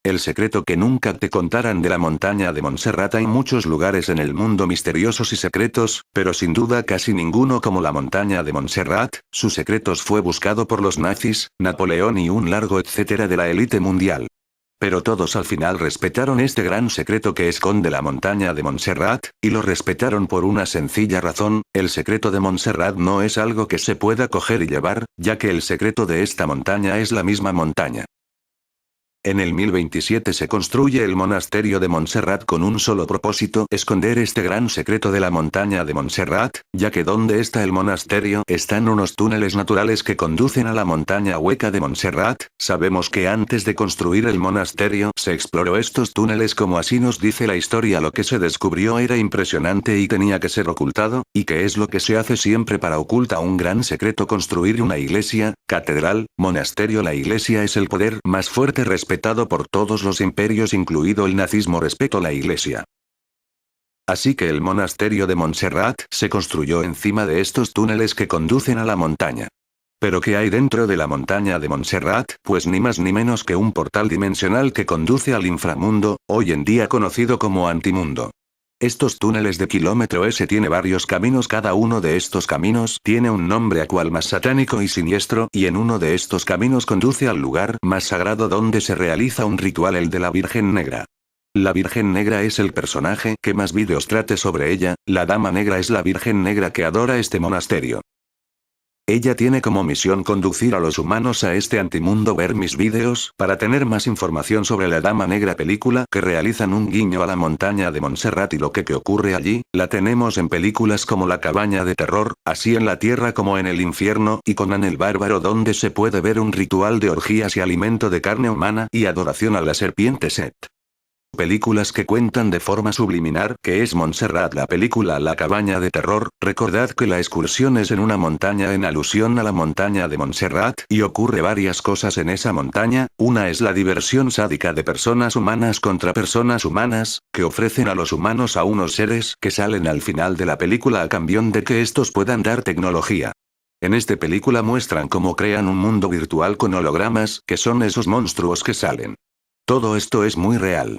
El secreto que nunca te contaran de la montaña de Montserrat. Hay muchos lugares en el mundo misteriosos y secretos, pero sin duda casi ninguno como la montaña de Montserrat. Sus secretos fue buscado por los nazis, Napoleón y un largo etcétera de la élite mundial. Pero todos al final respetaron este gran secreto que esconde la montaña de Montserrat, y lo respetaron por una sencilla razón: el secreto de Montserrat no es algo que se pueda coger y llevar, ya que el secreto de esta montaña es la misma montaña. En el 1027 se construye el monasterio de Montserrat con un solo propósito: esconder este gran secreto de la montaña de Montserrat, ya que donde está el monasterio están unos túneles naturales que conducen a la montaña hueca de Montserrat. Sabemos que antes de construir el monasterio se exploró estos túneles, como así nos dice la historia. Lo que se descubrió era impresionante y tenía que ser ocultado, y que es lo que se hace siempre para ocultar un gran secreto: construir una iglesia, catedral, monasterio. La iglesia es el poder más fuerte respetado por todos los imperios, incluido el nazismo. Respetó la iglesia. Así que el monasterio de Montserrat se construyó encima de estos túneles que conducen a la montaña. ¿Pero qué hay dentro de la montaña de Montserrat? Pues ni más ni menos que un portal dimensional que conduce al inframundo, hoy en día conocido como antimundo. Estos túneles de kilómetro S tiene varios caminos. Cada uno de estos caminos tiene un nombre a cual más satánico y siniestro, y en uno de estos caminos conduce al lugar más sagrado donde se realiza un ritual, el de la Virgen Negra. La Virgen Negra es el personaje que más vídeos trate sobre ella. La Dama Negra es la Virgen Negra que adora este monasterio. Ella tiene como misión conducir a los humanos a este antimundo. Ver mis vídeos para tener más información sobre la Dama Negra, película que realizan un guiño a la montaña de Montserrat y lo que ocurre allí. La tenemos en películas como La Cabaña de Terror, así en la tierra como en el infierno, y Conan el Bárbaro, donde se puede ver un ritual de orgías y alimento de carne humana y adoración a la serpiente Set. Películas que cuentan de forma subliminal que es Montserrat. La película La Cabaña de Terror, recordad que la excursión es en una montaña en alusión a la montaña de Montserrat, y ocurre varias cosas en esa montaña. Una es la diversión sádica de personas humanas contra personas humanas, que ofrecen a los humanos a unos seres que salen al final de la película a cambio de que estos puedan dar tecnología. En esta película muestran cómo crean un mundo virtual con hologramas, que son esos monstruos que salen. Todo esto es muy real.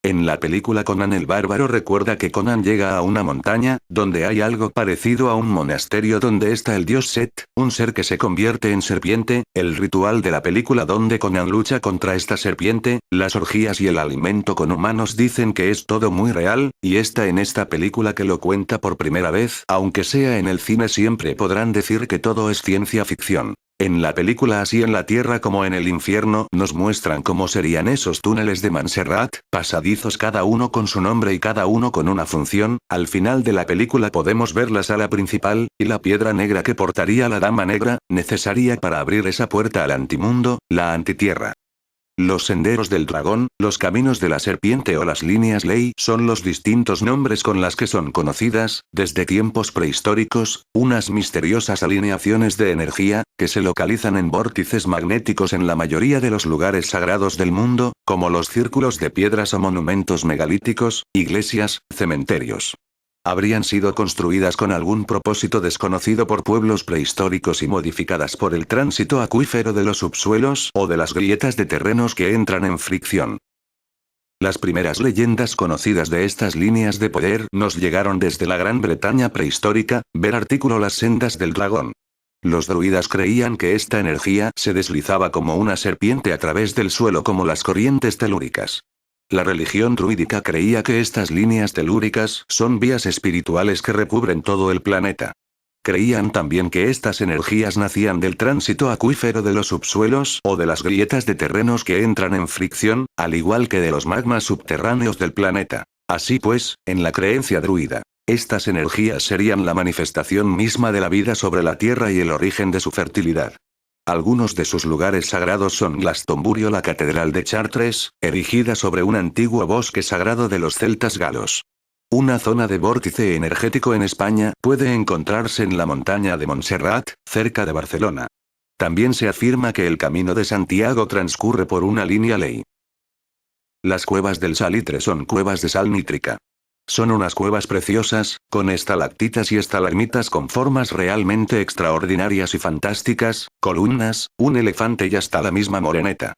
En la película Conan el Bárbaro, recuerda que Conan llega a una montaña, donde hay algo parecido a un monasterio donde está el dios Set, un ser que se convierte en serpiente. El ritual de la película donde Conan lucha contra esta serpiente, las orgías y el alimento con humanos, dicen que es todo muy real, y está en esta película que lo cuenta por primera vez. Aunque sea en el cine, siempre podrán decir que todo es ciencia ficción. En la película, así en la tierra como en el infierno, nos muestran cómo serían esos túneles de Montserrat, pasadizos cada uno con su nombre y cada uno con una función. Al final de la película podemos ver la sala principal, y la piedra negra que portaría la Dama Negra, necesaria para abrir esa puerta al antimundo, la antitierra. Los senderos del dragón, los caminos de la serpiente o las líneas ley son los distintos nombres con las que son conocidas, desde tiempos prehistóricos, unas misteriosas alineaciones de energía, que se localizan en vórtices magnéticos en la mayoría de los lugares sagrados del mundo, como los círculos de piedras o monumentos megalíticos, iglesias, cementerios. Habrían sido construidas con algún propósito desconocido por pueblos prehistóricos y modificadas por el tránsito acuífero de los subsuelos o de las grietas de terrenos que entran en fricción. Las primeras leyendas conocidas de estas líneas de poder nos llegaron desde la Gran Bretaña prehistórica. Ver artículo Las sendas del dragón. Los druidas creían que esta energía se deslizaba como una serpiente a través del suelo, como las corrientes telúricas. La religión druídica creía que estas líneas telúricas son vías espirituales que recubren todo el planeta. Creían también que estas energías nacían del tránsito acuífero de los subsuelos o de las grietas de terrenos que entran en fricción, al igual que de los magmas subterráneos del planeta. Así pues, en la creencia druida, estas energías serían la manifestación misma de la vida sobre la Tierra y el origen de su fertilidad. Algunos de sus lugares sagrados son Glastonbury, la catedral de Chartres, erigida sobre un antiguo bosque sagrado de los celtas galos. Una zona de vórtice energético en España puede encontrarse en la montaña de Montserrat, cerca de Barcelona. También se afirma que el Camino de Santiago transcurre por una línea ley. Las cuevas del Salitre son cuevas de sal nítrica. Son unas cuevas preciosas, con estalactitas y estalagmitas con formas realmente extraordinarias y fantásticas, columnas, un elefante y hasta la misma moreneta.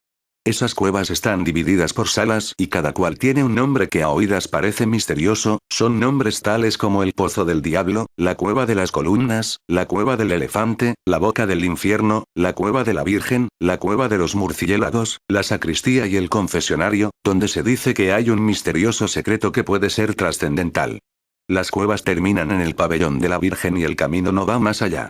Esas cuevas están divididas por salas y cada cual tiene un nombre que a oídas parece misterioso, son nombres tales como el Pozo del Diablo, la Cueva de las Columnas, la Cueva del Elefante, la Boca del Infierno, la Cueva de la Virgen, la Cueva de los Murciélagos, la Sacristía y el Confesionario, donde se dice que hay un misterioso secreto que puede ser trascendental. Las cuevas terminan en el Pabellón de la Virgen y el camino no va más allá.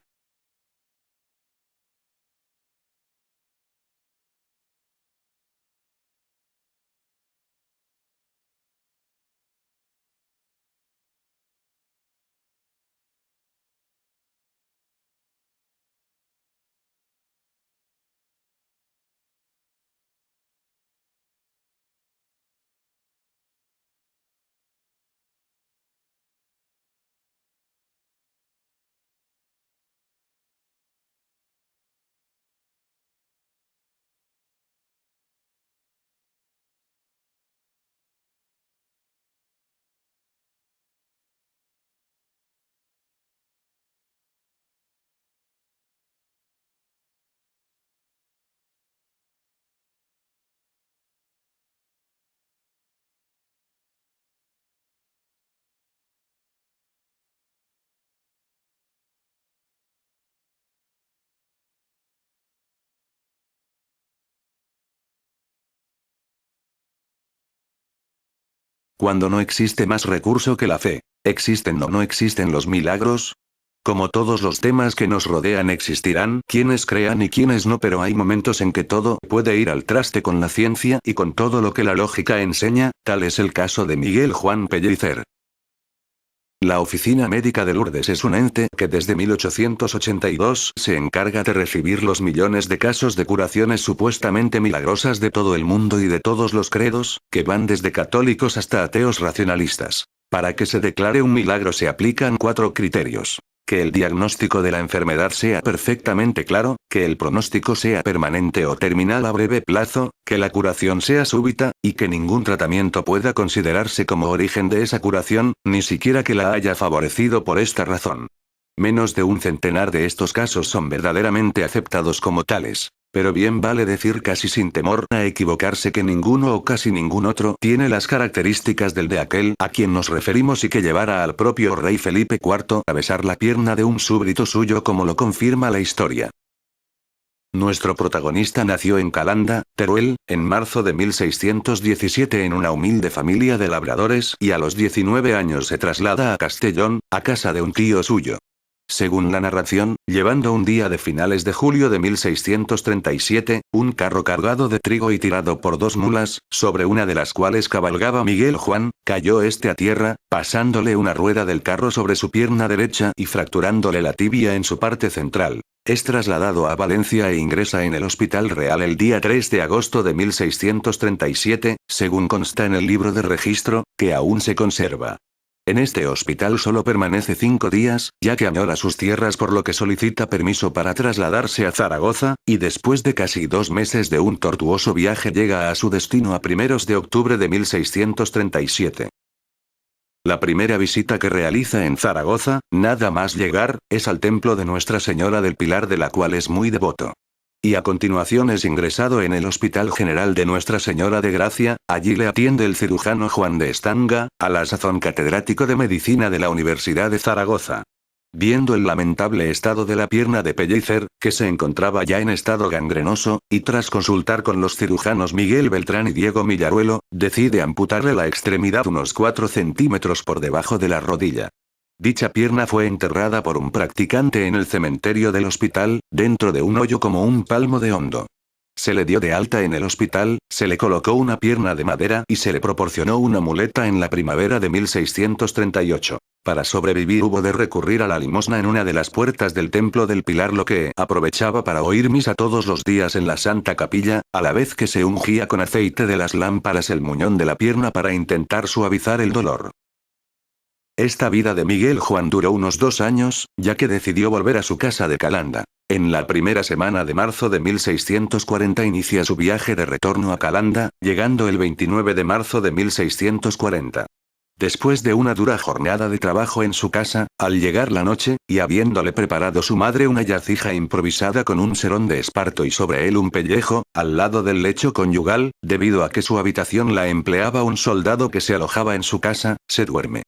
Cuando no existe más recurso que la fe, ¿existen o no existen los milagros? Como todos los temas que nos rodean existirán quienes crean y quienes no, pero hay momentos en que todo puede ir al traste con la ciencia y con todo lo que la lógica enseña, tal es el caso de Miguel Juan Pellicer. La Oficina Médica de Lourdes es un ente que desde 1882 se encarga de recibir los millones de casos de curaciones supuestamente milagrosas de todo el mundo y de todos los credos, que van desde católicos hasta ateos racionalistas. Para que se declare un milagro se aplican 4 criterios. Que el diagnóstico de la enfermedad sea perfectamente claro, que el pronóstico sea permanente o terminal a breve plazo, que la curación sea súbita, y que ningún tratamiento pueda considerarse como origen de esa curación, ni siquiera que la haya favorecido por esta razón. Menos de un centenar de estos casos son verdaderamente aceptados como tales. Pero bien vale decir casi sin temor a equivocarse que ninguno o casi ningún otro tiene las características del de aquel a quien nos referimos y que llevara al propio rey Felipe IV a besar la pierna de un súbdito suyo, como lo confirma la historia. Nuestro protagonista nació en Calanda, Teruel, en marzo de 1617 en una humilde familia de labradores y a los 19 años se traslada a Castellón, a casa de un tío suyo. Según la narración, llevando un día de finales de julio de 1637, un carro cargado de trigo y tirado por 2 mulas, sobre una de las cuales cabalgaba Miguel Juan, cayó este a tierra, pasándole una rueda del carro sobre su pierna derecha y fracturándole la tibia en su parte central. Es trasladado a Valencia e ingresa en el Hospital Real el día 3 de agosto de 1637, según consta en el libro de registro, que aún se conserva. En este hospital solo permanece 5 días, ya que añora sus tierras, por lo que solicita permiso para trasladarse a Zaragoza, y después de casi 2 meses de un tortuoso viaje llega a su destino a primeros de octubre de 1637. La primera visita que realiza en Zaragoza, nada más llegar, es al templo de Nuestra Señora del Pilar, de la cual es muy devoto. Y a continuación es ingresado en el Hospital General de Nuestra Señora de Gracia, allí le atiende el cirujano Juan de Estanga, a la sazón catedrático de Medicina de la Universidad de Zaragoza. Viendo el lamentable estado de la pierna de Pellicer, que se encontraba ya en estado gangrenoso, y tras consultar con los cirujanos Miguel Beltrán y Diego Millaruelo, decide amputarle la extremidad unos 4 centímetros por debajo de la rodilla. Dicha pierna fue enterrada por un practicante en el cementerio del hospital, dentro de un hoyo como un palmo de hondo. Se le dio de alta en el hospital, se le colocó una pierna de madera y se le proporcionó una muleta en la primavera de 1638. Para sobrevivir hubo de recurrir a la limosna en una de las puertas del Templo del Pilar, lo que aprovechaba para oír misa todos los días en la Santa Capilla, a la vez que se ungía con aceite de las lámparas el muñón de la pierna para intentar suavizar el dolor. Esta vida de Miguel Juan duró unos 2 años, ya que decidió volver a su casa de Calanda. En la primera semana de marzo de 1640 inicia su viaje de retorno a Calanda, llegando el 29 de marzo de 1640. Después de una dura jornada de trabajo en su casa, al llegar la noche, y habiéndole preparado su madre una yacija improvisada con un serón de esparto y sobre él un pellejo, al lado del lecho conyugal, debido a que su habitación la empleaba un soldado que se alojaba en su casa, se duerme.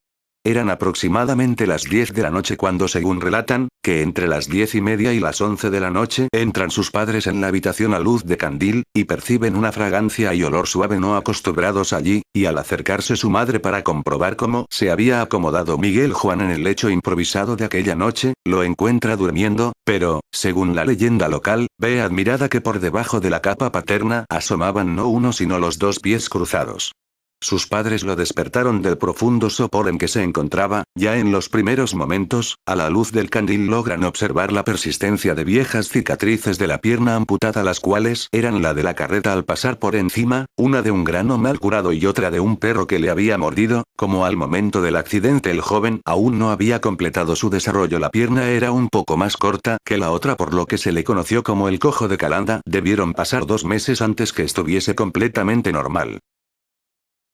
Eran aproximadamente las 10 de la noche cuando, según relatan, que entre las 10:30 y las 11 de la noche entran sus padres en la habitación a luz de candil, y perciben una fragancia y olor suave no acostumbrados allí, y al acercarse su madre para comprobar cómo se había acomodado Miguel Juan en el lecho improvisado de aquella noche, lo encuentra durmiendo, pero, según la leyenda local, ve admirada que por debajo de la capa paterna asomaban no uno sino los dos pies cruzados. Sus padres lo despertaron del profundo sopor en que se encontraba. Ya en los primeros momentos, a la luz del candil logran observar la persistencia de viejas cicatrices de la pierna amputada, las cuales eran la de la carreta al pasar por encima, una de un grano mal curado y otra de un perro que le había mordido. Como al momento del accidente el joven aún no había completado su desarrollo, la pierna era un poco más corta que la otra, por lo que se le conoció como el cojo de Calanda. Debieron pasar 2 meses antes que estuviese completamente normal.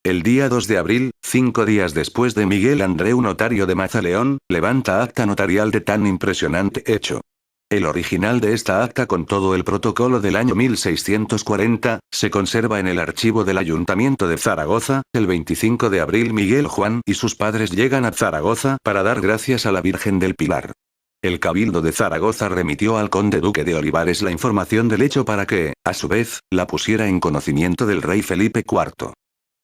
El día 2 de abril, 5 días después de Miguel Andreu, notario de Mazaleón, levanta acta notarial de tan impresionante hecho. El original de esta acta con todo el protocolo del año 1640, se conserva en el archivo del Ayuntamiento de Zaragoza. El 25 de abril Miguel Juan y sus padres llegan a Zaragoza para dar gracias a la Virgen del Pilar. El Cabildo de Zaragoza remitió al conde duque de Olivares la información del hecho para que, a su vez, la pusiera en conocimiento del rey Felipe IV.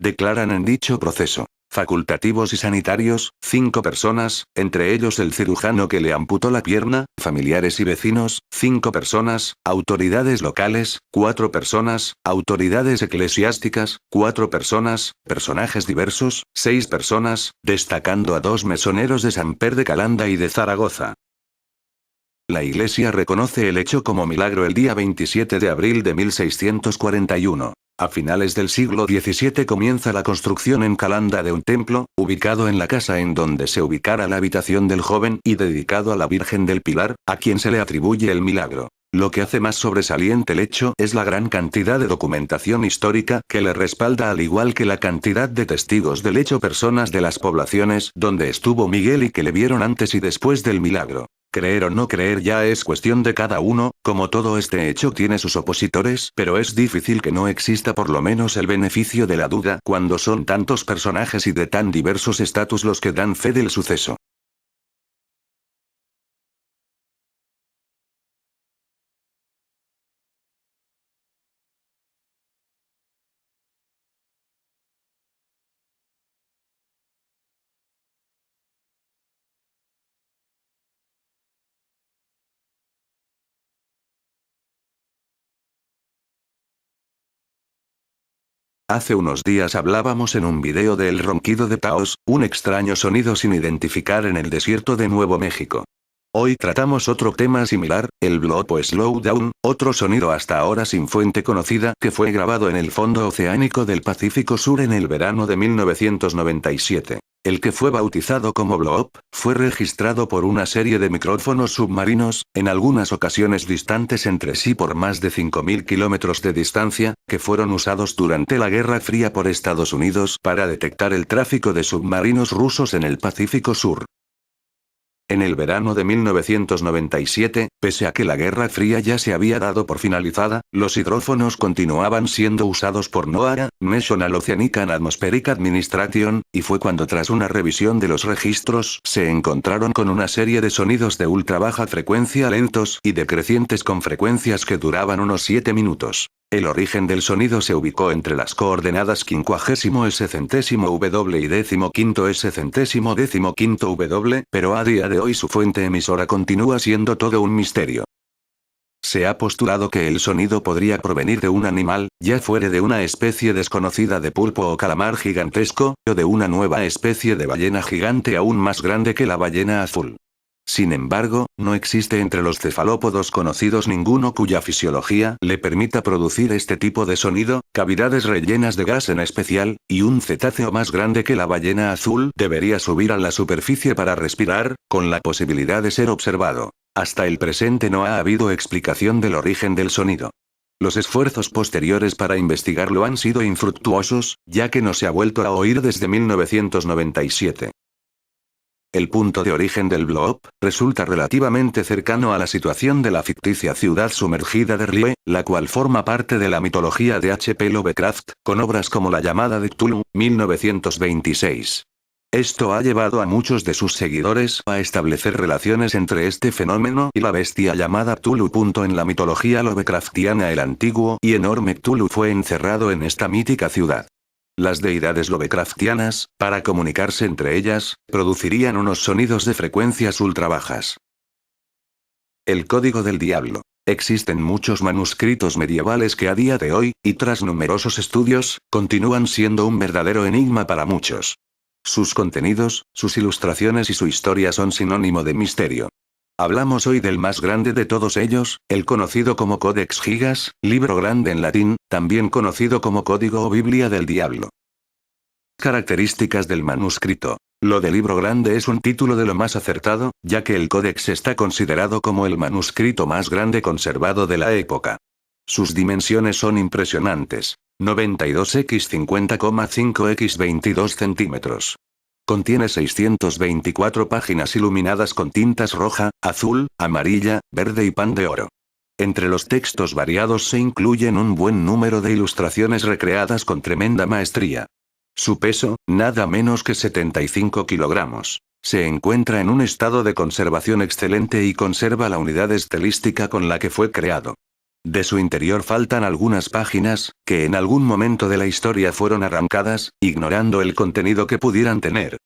Declaran en dicho proceso facultativos y sanitarios 5 personas, entre ellos el cirujano que le amputó la pierna, familiares y vecinos 5 personas, autoridades locales 4 personas, autoridades eclesiásticas 4 personas, personajes diversos 6 personas, destacando a 2 mesoneros de Samper de Calanda y de Zaragoza. La Iglesia reconoce el hecho como milagro el día 27 de abril de 1641. A finales del siglo XVII comienza la construcción en Calanda de un templo, ubicado en la casa en donde se ubicara la habitación del joven y dedicado a la Virgen del Pilar, a quien se le atribuye el milagro. Lo que hace más sobresaliente el hecho es la gran cantidad de documentación histórica que le respalda, al igual que la cantidad de testigos del hecho, personas de las poblaciones donde estuvo Miguel y que le vieron antes y después del milagro. Creer o no creer ya es cuestión de cada uno, como todo este hecho tiene sus opositores, pero es difícil que no exista por lo menos el beneficio de la duda cuando son tantos personajes y de tan diversos estatus los que dan fe del suceso. Hace unos días hablábamos en un video del ronquido de Taos, un extraño sonido sin identificar en el desierto de Nuevo México. Hoy tratamos otro tema similar, el blop o slowdown, otro sonido hasta ahora sin fuente conocida que fue grabado en el fondo oceánico del Pacífico Sur en el verano de 1997. El que fue bautizado como blop, fue registrado por una serie de micrófonos submarinos, en algunas ocasiones distantes entre sí por más de 5.000 kilómetros de distancia, que fueron usados durante la Guerra Fría por Estados Unidos para detectar el tráfico de submarinos rusos en el Pacífico Sur. En el verano de 1997, pese a que la Guerra Fría ya se había dado por finalizada, los hidrófonos continuaban siendo usados por NOAA, National Oceanic and Atmospheric Administration, y fue cuando tras una revisión de los registros se encontraron con una serie de sonidos de ultra baja frecuencia lentos y decrecientes con frecuencias que duraban unos 7 minutos. El origen del sonido se ubicó entre las coordenadas 50º centésimo W y 15º centésimo W, pero a día de hoy su fuente emisora continúa siendo todo un misterio. Se ha postulado que el sonido podría provenir de un animal, ya fuere de una especie desconocida de pulpo o calamar gigantesco, o de una nueva especie de ballena gigante aún más grande que la ballena azul. Sin embargo, no existe entre los cefalópodos conocidos ninguno cuya fisiología le permita producir este tipo de sonido. Cavidades rellenas de gas en especial, y un cetáceo más grande que la ballena azul debería subir a la superficie para respirar, con la posibilidad de ser observado. Hasta el presente no ha habido explicación del origen del sonido. Los esfuerzos posteriores para investigarlo han sido infructuosos, ya que no se ha vuelto a oír desde 1997. El punto de origen del Bloop resulta relativamente cercano a la situación de la ficticia ciudad sumergida de R'lyeh, la cual forma parte de la mitología de H. P. Lovecraft, con obras como La llamada de Cthulhu, 1926. Esto ha llevado a muchos de sus seguidores a establecer relaciones entre este fenómeno y la bestia llamada Cthulhu. En la mitología Lovecraftiana el antiguo y enorme Cthulhu fue encerrado en esta mítica ciudad. Las deidades Lovecraftianas, para comunicarse entre ellas, producirían unos sonidos de frecuencias ultra bajas. El Código del Diablo. Existen muchos manuscritos medievales que a día de hoy, y tras numerosos estudios, continúan siendo un verdadero enigma para muchos. Sus contenidos, sus ilustraciones y su historia son sinónimo de misterio. Hablamos hoy del más grande de todos ellos, el conocido como Codex Gigas, libro grande en latín, también conocido como Código o Biblia del Diablo. Características del manuscrito. Lo de libro grande es un título de lo más acertado, ya que el Codex está considerado como el manuscrito más grande conservado de la época. Sus dimensiones son impresionantes. 92x 50,5x 22 centímetros. Contiene 624 páginas iluminadas con tintas roja, azul, amarilla, verde y pan de oro. Entre los textos variados se incluyen un buen número de ilustraciones recreadas con tremenda maestría. Su peso, nada menos que 75 kilogramos. Se encuentra en un estado de conservación excelente y conserva la unidad estilística con la que fue creado. De su interior faltan algunas páginas, que en algún momento de la historia fueron arrancadas, ignorando el contenido que pudieran tener.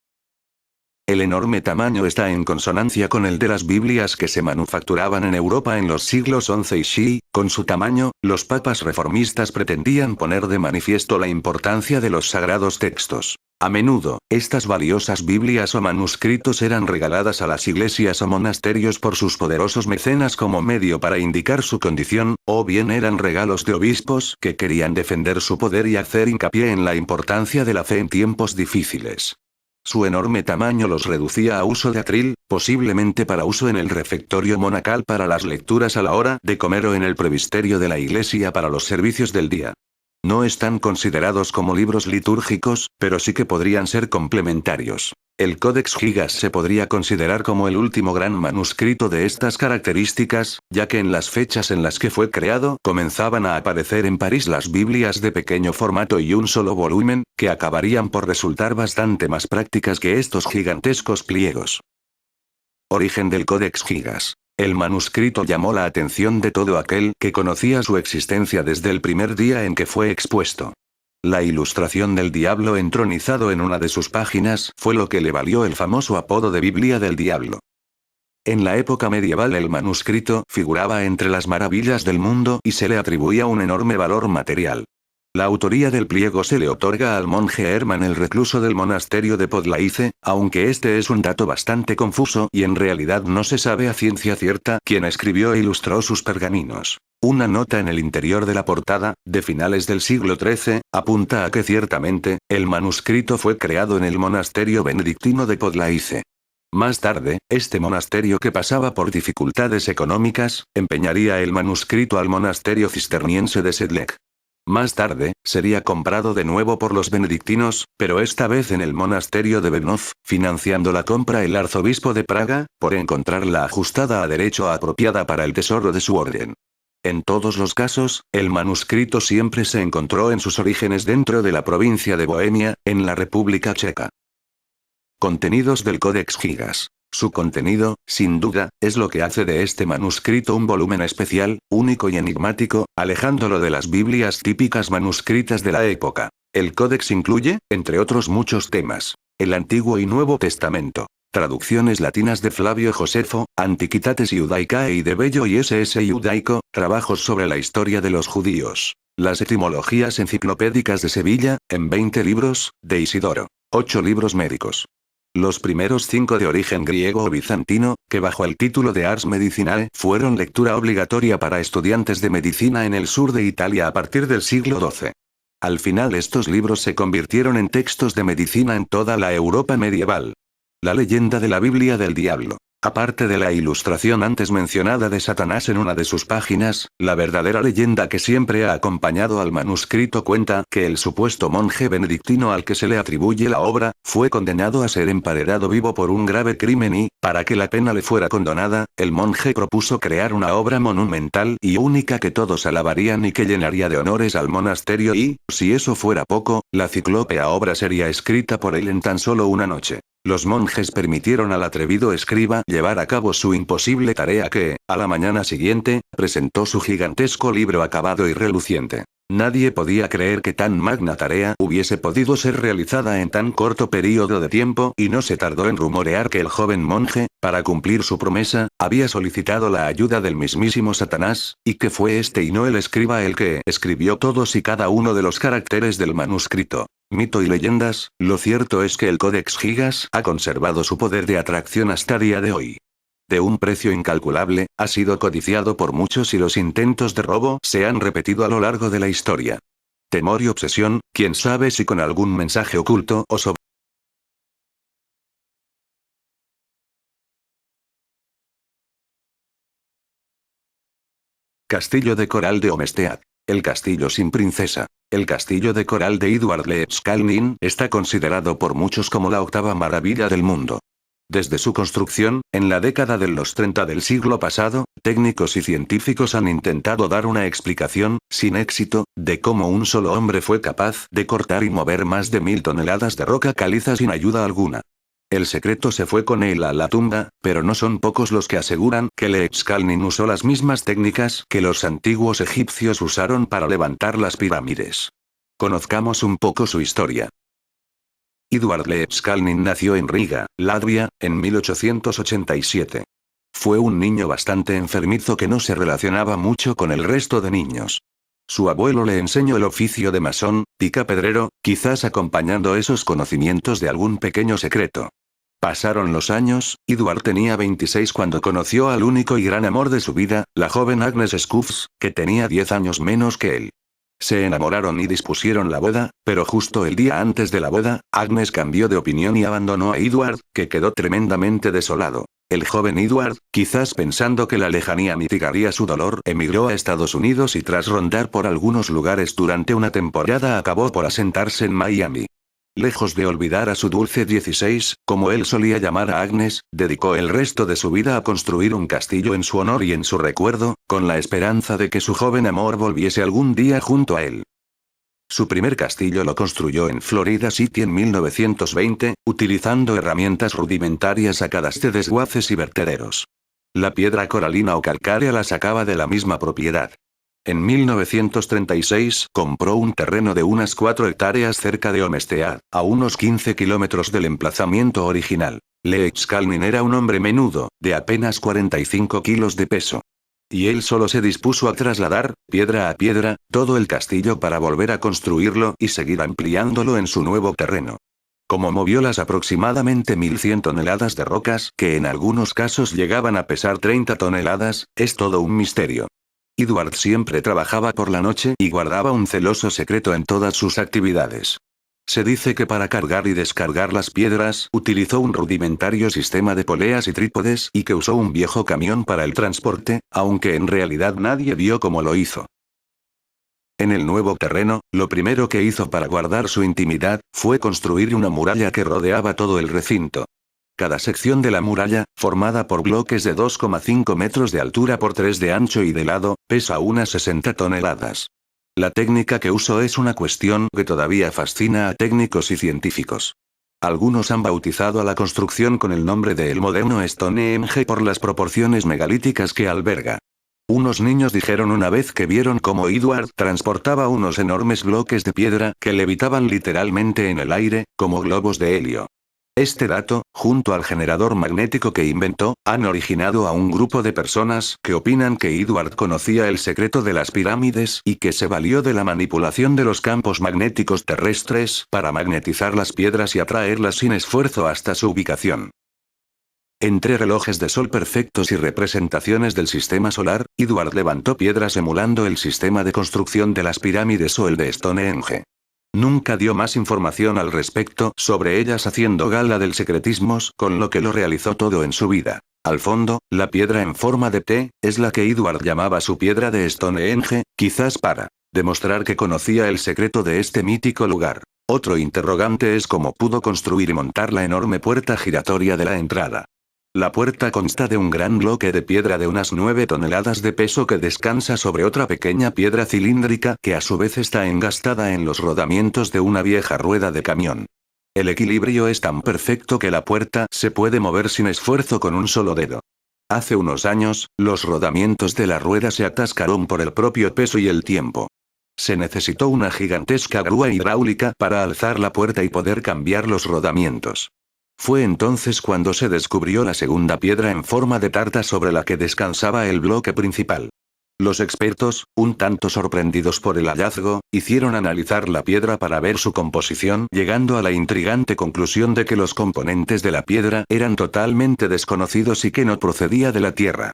El enorme tamaño está en consonancia con el de las Biblias que se manufacturaban en Europa en los siglos XI y XI. Con su tamaño, los papas reformistas pretendían poner de manifiesto la importancia de los sagrados textos. A menudo, estas valiosas Biblias o manuscritos eran regaladas a las iglesias o monasterios por sus poderosos mecenas como medio para indicar su condición, o bien eran regalos de obispos que querían defender su poder y hacer hincapié en la importancia de la fe en tiempos difíciles. Su enorme tamaño los reducía a uso de atril, posiblemente para uso en el refectorio monacal para las lecturas a la hora de comer o en el presbiterio de la iglesia para los servicios del día. No están considerados como libros litúrgicos, pero sí que podrían ser complementarios. El Codex Gigas se podría considerar como el último gran manuscrito de estas características, ya que en las fechas en las que fue creado comenzaban a aparecer en París las Biblias de pequeño formato y un solo volumen, que acabarían por resultar bastante más prácticas que estos gigantescos pliegos. Origen del Codex Gigas. El manuscrito llamó la atención de todo aquel que conocía su existencia desde el primer día en que fue expuesto. La ilustración del diablo entronizado en una de sus páginas fue lo que le valió el famoso apodo de Biblia del Diablo. En la época medieval el manuscrito figuraba entre las maravillas del mundo y se le atribuía un enorme valor material. La autoría del pliego se le otorga al monje Hermann el recluso del monasterio de Podlaice, aunque este es un dato bastante confuso y en realidad no se sabe a ciencia cierta quién escribió e ilustró sus pergaminos. Una nota en el interior de la portada, de finales del siglo XIII, apunta a que ciertamente, el manuscrito fue creado en el monasterio benedictino de Podlaice. Más tarde, este monasterio que pasaba por dificultades económicas, empeñaría el manuscrito al monasterio cisterciense de Sedlec. Más tarde, sería comprado de nuevo por los benedictinos, pero esta vez en el monasterio de Brno, financiando la compra el arzobispo de Praga, por encontrarla ajustada a derecho apropiada para el tesoro de su orden. En todos los casos, el manuscrito siempre se encontró en sus orígenes dentro de la provincia de Bohemia, en la República Checa. Contenidos del Codex Gigas. Su contenido, sin duda, es lo que hace de este manuscrito un volumen especial, único y enigmático, alejándolo de las Biblias típicas manuscritas de la época. El Códex incluye, entre otros muchos temas, el Antiguo y Nuevo Testamento, traducciones latinas de Flavio Josefo, Antiquitates Iudaicae y de Bello y S.S. Iudaico, trabajos sobre la historia de los judíos, las etimologías enciclopédicas de Sevilla, en 20 libros, de Isidoro, 8 libros médicos. Los primeros 5 de origen griego o bizantino, que bajo el título de Ars Medicinae fueron lectura obligatoria para estudiantes de medicina en el sur de Italia a partir del siglo XII. Al final estos libros se convirtieron en textos de medicina en toda la Europa medieval. La leyenda de la Biblia del Diablo. Aparte de la ilustración antes mencionada de Satanás en una de sus páginas, la verdadera leyenda que siempre ha acompañado al manuscrito cuenta que el supuesto monje benedictino al que se le atribuye la obra, fue condenado a ser emparedado vivo por un grave crimen y, para que la pena le fuera condonada, el monje propuso crear una obra monumental y única que todos alabarían y que llenaría de honores al monasterio y, si eso fuera poco, la ciclópea obra sería escrita por él en tan solo una noche. Los monjes permitieron al atrevido escriba llevar a cabo su imposible tarea que, a la mañana siguiente, presentó su gigantesco libro acabado y reluciente. Nadie podía creer que tan magna tarea hubiese podido ser realizada en tan corto período de tiempo y no se tardó en rumorear que el joven monje, para cumplir su promesa, había solicitado la ayuda del mismísimo Satanás, y que fue este y no el escriba el que escribió todos y cada uno de los caracteres del manuscrito. Mito y leyendas, lo cierto es que el Codex Gigas ha conservado su poder de atracción hasta día de hoy. De un precio incalculable, ha sido codiciado por muchos y los intentos de robo se han repetido a lo largo de la historia. Temor y obsesión, quién sabe si con algún mensaje oculto o sobre Castillo de Coral de Omestead. El castillo sin princesa. El castillo de coral de Edward Lee Skalnin está considerado por muchos como la octava maravilla del mundo. Desde su construcción, en la década de los 30 del siglo pasado, técnicos y científicos han intentado dar una explicación, sin éxito, de cómo un solo hombre fue capaz de cortar y mover más de 1000 toneladas de roca caliza sin ayuda alguna. El secreto se fue con él a la tumba, pero no son pocos los que aseguran que Lee Skalnin usó las mismas técnicas que los antiguos egipcios usaron para levantar las pirámides. Conozcamos un poco su historia. Edward Lee Skalnin nació en Riga, Latvia, en 1887. Fue un niño bastante enfermizo que no se relacionaba mucho con el resto de niños. Su abuelo le enseñó el oficio de masón, picapedrero, quizás acompañando esos conocimientos de algún pequeño secreto. Pasaron los años, Edward tenía 26 cuando conoció al único y gran amor de su vida, la joven Agnes Scuffs, que tenía 10 años menos que él. Se enamoraron y dispusieron la boda, pero justo el día antes de la boda, Agnes cambió de opinión y abandonó a Edward, que quedó tremendamente desolado. El joven Edward, quizás pensando que la lejanía mitigaría su dolor, emigró a Estados Unidos y tras rondar por algunos lugares durante una temporada acabó por asentarse en Miami. Lejos de olvidar a su dulce 16, como él solía llamar a Agnes, dedicó el resto de su vida a construir un castillo en su honor y en su recuerdo, con la esperanza de que su joven amor volviese algún día junto a él. Su primer castillo lo construyó en Florida City en 1920, utilizando herramientas rudimentarias sacadas de desguaces y vertederos. La piedra coralina o calcárea la sacaba de la misma propiedad. En 1936 compró un terreno de unas 4 hectáreas cerca de Omestead, a unos 15 kilómetros del emplazamiento original. Lee Skalnin era un hombre menudo, de apenas 45 kilos de peso. Y él solo se dispuso a trasladar, piedra a piedra, todo el castillo para volver a construirlo y seguir ampliándolo en su nuevo terreno. Como movió las aproximadamente 1100 toneladas de rocas, que en algunos casos llegaban a pesar 30 toneladas, es todo un misterio. Edward siempre trabajaba por la noche y guardaba un celoso secreto en todas sus actividades. Se dice que para cargar y descargar las piedras, utilizó un rudimentario sistema de poleas y trípodes y que usó un viejo camión para el transporte, aunque en realidad nadie vio cómo lo hizo. En el nuevo terreno, lo primero que hizo para guardar su intimidad, fue construir una muralla que rodeaba todo el recinto. Cada sección de la muralla, formada por bloques de 2,5 metros de altura por 3 de ancho y de lado, pesa unas 60 toneladas. La técnica que usó es una cuestión que todavía fascina a técnicos y científicos. Algunos han bautizado a la construcción con el nombre de el moderno Stonehenge por las proporciones megalíticas que alberga. Unos niños dijeron una vez que vieron cómo Edward transportaba unos enormes bloques de piedra que levitaban literalmente en el aire, como globos de helio. Este dato, junto al generador magnético que inventó, han originado a un grupo de personas que opinan que Edward conocía el secreto de las pirámides y que se valió de la manipulación de los campos magnéticos terrestres para magnetizar las piedras y atraerlas sin esfuerzo hasta su ubicación. Entre relojes de sol perfectos y representaciones del sistema solar, Edward levantó piedras emulando el sistema de construcción de las pirámides o el de Stonehenge. Nunca dio más información al respecto sobre ellas haciendo gala del secretismo, con lo que lo realizó todo en su vida. Al fondo, la piedra en forma de T, es la que Edward llamaba su piedra de Stonehenge, quizás para demostrar que conocía el secreto de este mítico lugar. Otro interrogante es cómo pudo construir y montar la enorme puerta giratoria de la entrada. La puerta consta de un gran bloque de piedra de unas 9 toneladas de peso que descansa sobre otra pequeña piedra cilíndrica que a su vez está engastada en los rodamientos de una vieja rueda de camión. El equilibrio es tan perfecto que la puerta se puede mover sin esfuerzo con un solo dedo. Hace unos años, los rodamientos de la rueda se atascaron por el propio peso y el tiempo. Se necesitó una gigantesca grúa hidráulica para alzar la puerta y poder cambiar los rodamientos. Fue entonces cuando se descubrió la segunda piedra en forma de tarta sobre la que descansaba el bloque principal. Los expertos, un tanto sorprendidos por el hallazgo, hicieron analizar la piedra para ver su composición, llegando a la intrigante conclusión de que los componentes de la piedra eran totalmente desconocidos y que no procedía de la Tierra.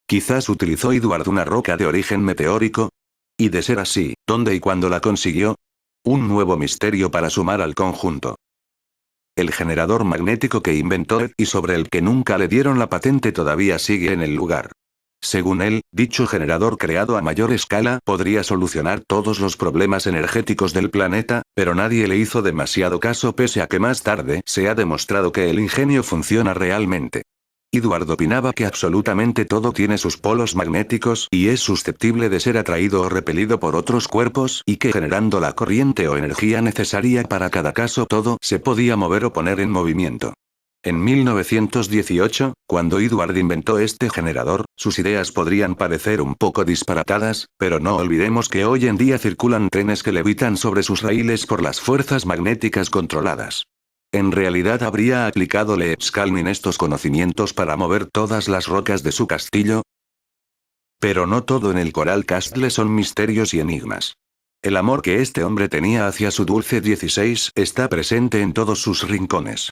Quizás utilizó Edward una roca de origen meteórico. Y de ser así, ¿dónde y cuándo la consiguió? Un nuevo misterio para sumar al conjunto. El generador magnético que inventó Ed y sobre el que nunca le dieron la patente todavía sigue en el lugar. Según él, dicho generador creado a mayor escala podría solucionar todos los problemas energéticos del planeta, pero nadie le hizo demasiado caso pese a que más tarde se ha demostrado que el ingenio funciona realmente. Edward opinaba que absolutamente todo tiene sus polos magnéticos y es susceptible de ser atraído o repelido por otros cuerpos y que generando la corriente o energía necesaria para cada caso todo se podía mover o poner en movimiento. En 1918, cuando Edward inventó este generador, sus ideas podrían parecer un poco disparatadas, pero no olvidemos que hoy en día circulan trenes que levitan sobre sus raíles por las fuerzas magnéticas controladas. En realidad habría aplicado Leibskalnin estos conocimientos para mover todas las rocas de su castillo. Pero no todo en el Coral Castle son misterios y enigmas. El amor que este hombre tenía hacia su dulce 16 está presente en todos sus rincones.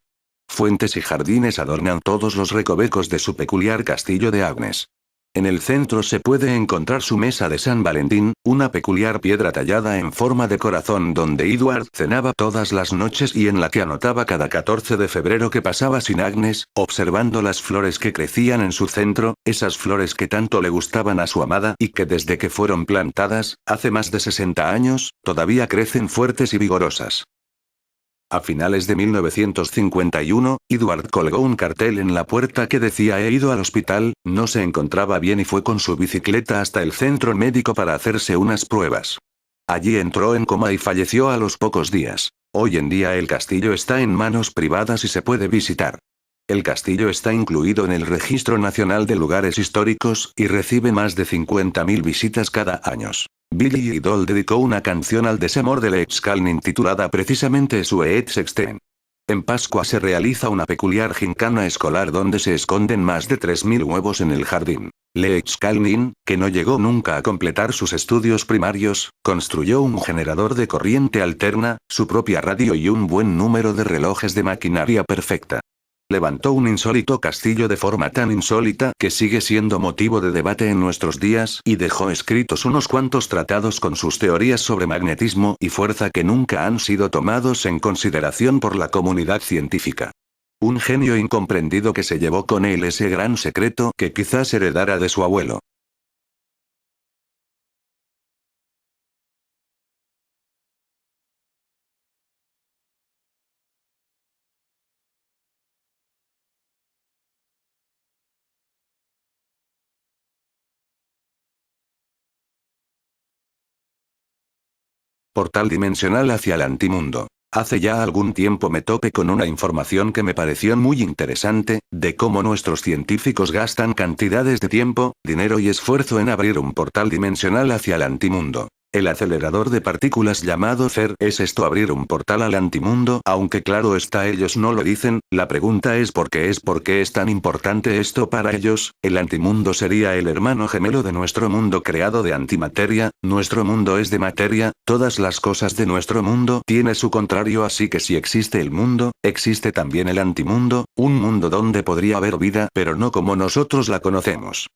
Fuentes y jardines adornan todos los recovecos de su peculiar castillo de Agnes. En el centro se puede encontrar su mesa de San Valentín, una peculiar piedra tallada en forma de corazón donde Edward cenaba todas las noches y en la que anotaba cada 14 de febrero que pasaba sin Agnes, observando las flores que crecían en su centro, esas flores que tanto le gustaban a su amada y que desde que fueron plantadas, hace más de 60 años, todavía crecen fuertes y vigorosas. A finales de 1951, Edward colgó un cartel en la puerta que decía «He ido al hospital, no se encontraba bien» y fue con su bicicleta hasta el centro médico para hacerse unas pruebas. Allí entró en coma y falleció a los pocos días. Hoy en día el castillo está en manos privadas y se puede visitar. El castillo está incluido en el Registro Nacional de Lugares Históricos y recibe más de 50.000 visitas cada año. Billy Idol dedicó una canción al desamor de Leibskalnin titulada precisamente Sweet Sexteen. En Pascua se realiza una peculiar gincana escolar donde se esconden más de 3.000 huevos en el jardín. Leibskalnin, que no llegó nunca a completar sus estudios primarios, construyó un generador de corriente alterna, su propia radio y un buen número de relojes de maquinaria perfecta. Levantó un insólito castillo de forma tan insólita que sigue siendo motivo de debate en nuestros días y dejó escritos unos cuantos tratados con sus teorías sobre magnetismo y fuerza que nunca han sido tomados en consideración por la comunidad científica. Un genio incomprendido que se llevó con él ese gran secreto que quizás heredara de su abuelo. Portal dimensional hacia el antimundo. Hace ya algún tiempo me topé con una información que me pareció muy interesante, de cómo nuestros científicos gastan cantidades de tiempo, dinero y esfuerzo en abrir un portal dimensional hacia el antimundo. El acelerador de partículas llamado CERN es esto, abrir un portal al antimundo, aunque claro está ellos no lo dicen, la pregunta es ¿por qué es tan importante esto para ellos? El antimundo sería el hermano gemelo de nuestro mundo creado de antimateria, nuestro mundo es de materia, todas las cosas de nuestro mundo tiene su contrario, así que si existe el mundo, existe también el antimundo, un mundo donde podría haber vida pero no como nosotros la conocemos.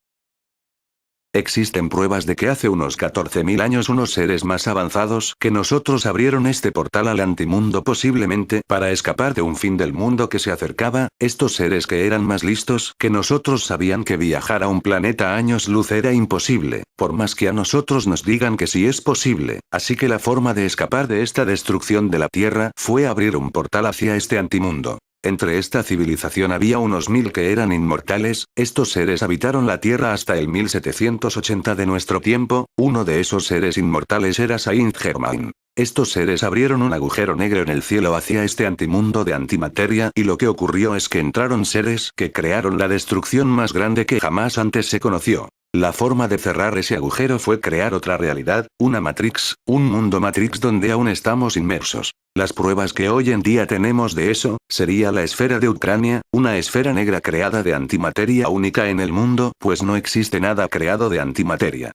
Existen pruebas de que hace unos 14.000 años unos seres más avanzados que nosotros abrieron este portal al antimundo posiblemente para escapar de un fin del mundo que se acercaba. Estos seres que eran más listos que nosotros sabían que viajar a un planeta a años luz era imposible, por más que a nosotros nos digan que sí es posible, así que la forma de escapar de esta destrucción de la Tierra fue abrir un portal hacia este antimundo. Entre esta civilización había unos 1000 que eran inmortales. Estos seres habitaron la Tierra hasta el 1780 de nuestro tiempo. Uno de esos seres inmortales era Saint Germain. Estos seres abrieron un agujero negro en el cielo hacia este antimundo de antimateria y lo que ocurrió es que entraron seres que crearon la destrucción más grande que jamás antes se conoció. La forma de cerrar ese agujero fue crear otra realidad, una Matrix, un mundo Matrix donde aún estamos inmersos. Las pruebas que hoy en día tenemos de eso, sería la esfera de Ucrania, una esfera negra creada de antimateria única en el mundo, pues no existe nada creado de antimateria.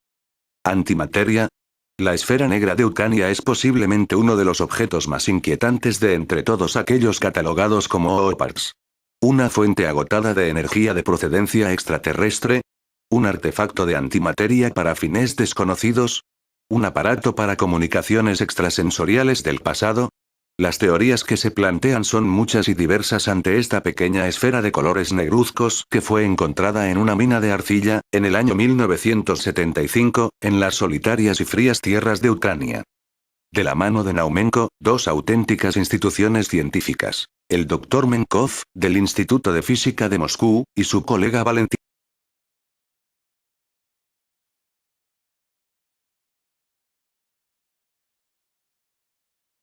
¿Antimateria? La esfera negra de Ucrania es posiblemente uno de los objetos más inquietantes de entre todos aquellos catalogados como OPARS. Una fuente agotada de energía de procedencia extraterrestre. Un artefacto de antimateria para fines desconocidos. Un aparato para comunicaciones extrasensoriales del pasado. Las teorías que se plantean son muchas y diversas ante esta pequeña esfera de colores negruzcos que fue encontrada en una mina de arcilla, en el año 1975, en las solitarias y frías tierras de Ucrania. De la mano de Naumenko, dos auténticas instituciones científicas. El Dr. Menkov, del Instituto de Física de Moscú, y su colega Valentín.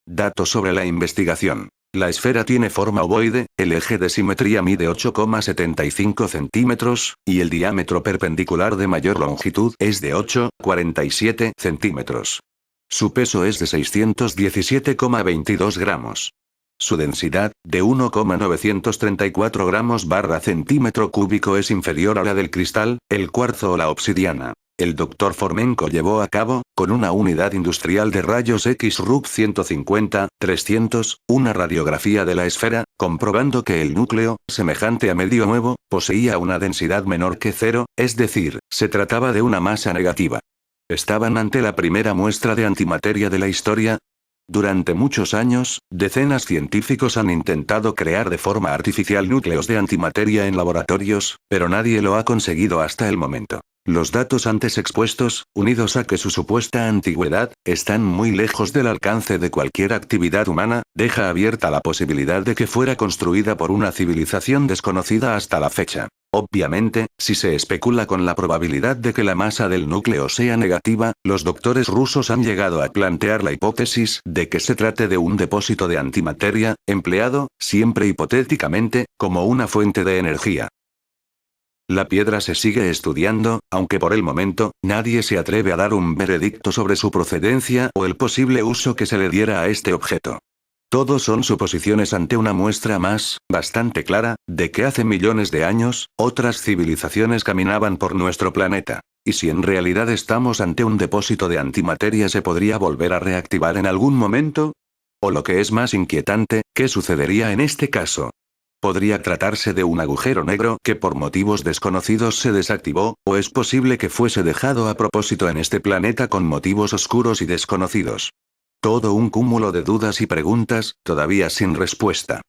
Datos sobre la investigación. La esfera tiene forma ovoide, el eje de simetría mide 8,75 centímetros, y el diámetro perpendicular de mayor longitud es de 8,47 centímetros. Su peso es de 617,22 gramos. Su densidad, de 1,934 gramos barra centímetro cúbico es inferior a la del cristal, el cuarzo o la obsidiana. El Dr. Formenko llevó a cabo, con una unidad industrial de rayos X RUB 150-300, una radiografía de la esfera, comprobando que el núcleo, semejante a medio nuevo, poseía una densidad menor que cero, es decir, se trataba de una masa negativa. ¿Estaban ante la primera muestra de antimateria de la historia? Durante muchos años, decenas científicos han intentado crear de forma artificial núcleos de antimateria en laboratorios, pero nadie lo ha conseguido hasta el momento. Los datos antes expuestos, unidos a que su supuesta antigüedad, están muy lejos del alcance de cualquier actividad humana, deja abierta la posibilidad de que fuera construida por una civilización desconocida hasta la fecha. Obviamente, si se especula con la probabilidad de que la masa del núcleo sea negativa, los doctores rusos han llegado a plantear la hipótesis de que se trate de un depósito de antimateria, empleado, siempre hipotéticamente, como una fuente de energía. La piedra se sigue estudiando, aunque por el momento, nadie se atreve a dar un veredicto sobre su procedencia o el posible uso que se le diera a este objeto. Todos son suposiciones ante una muestra más, bastante clara, de que hace millones de años, otras civilizaciones caminaban por nuestro planeta. Y si en realidad estamos ante un depósito de antimateria, ¿se podría volver a reactivar en algún momento? O lo que es más inquietante, ¿qué sucedería en este caso? ¿Podría tratarse de un agujero negro que por motivos desconocidos se desactivó, o es posible que fuese dejado a propósito en este planeta con motivos oscuros y desconocidos? Todo un cúmulo de dudas y preguntas, todavía sin respuesta.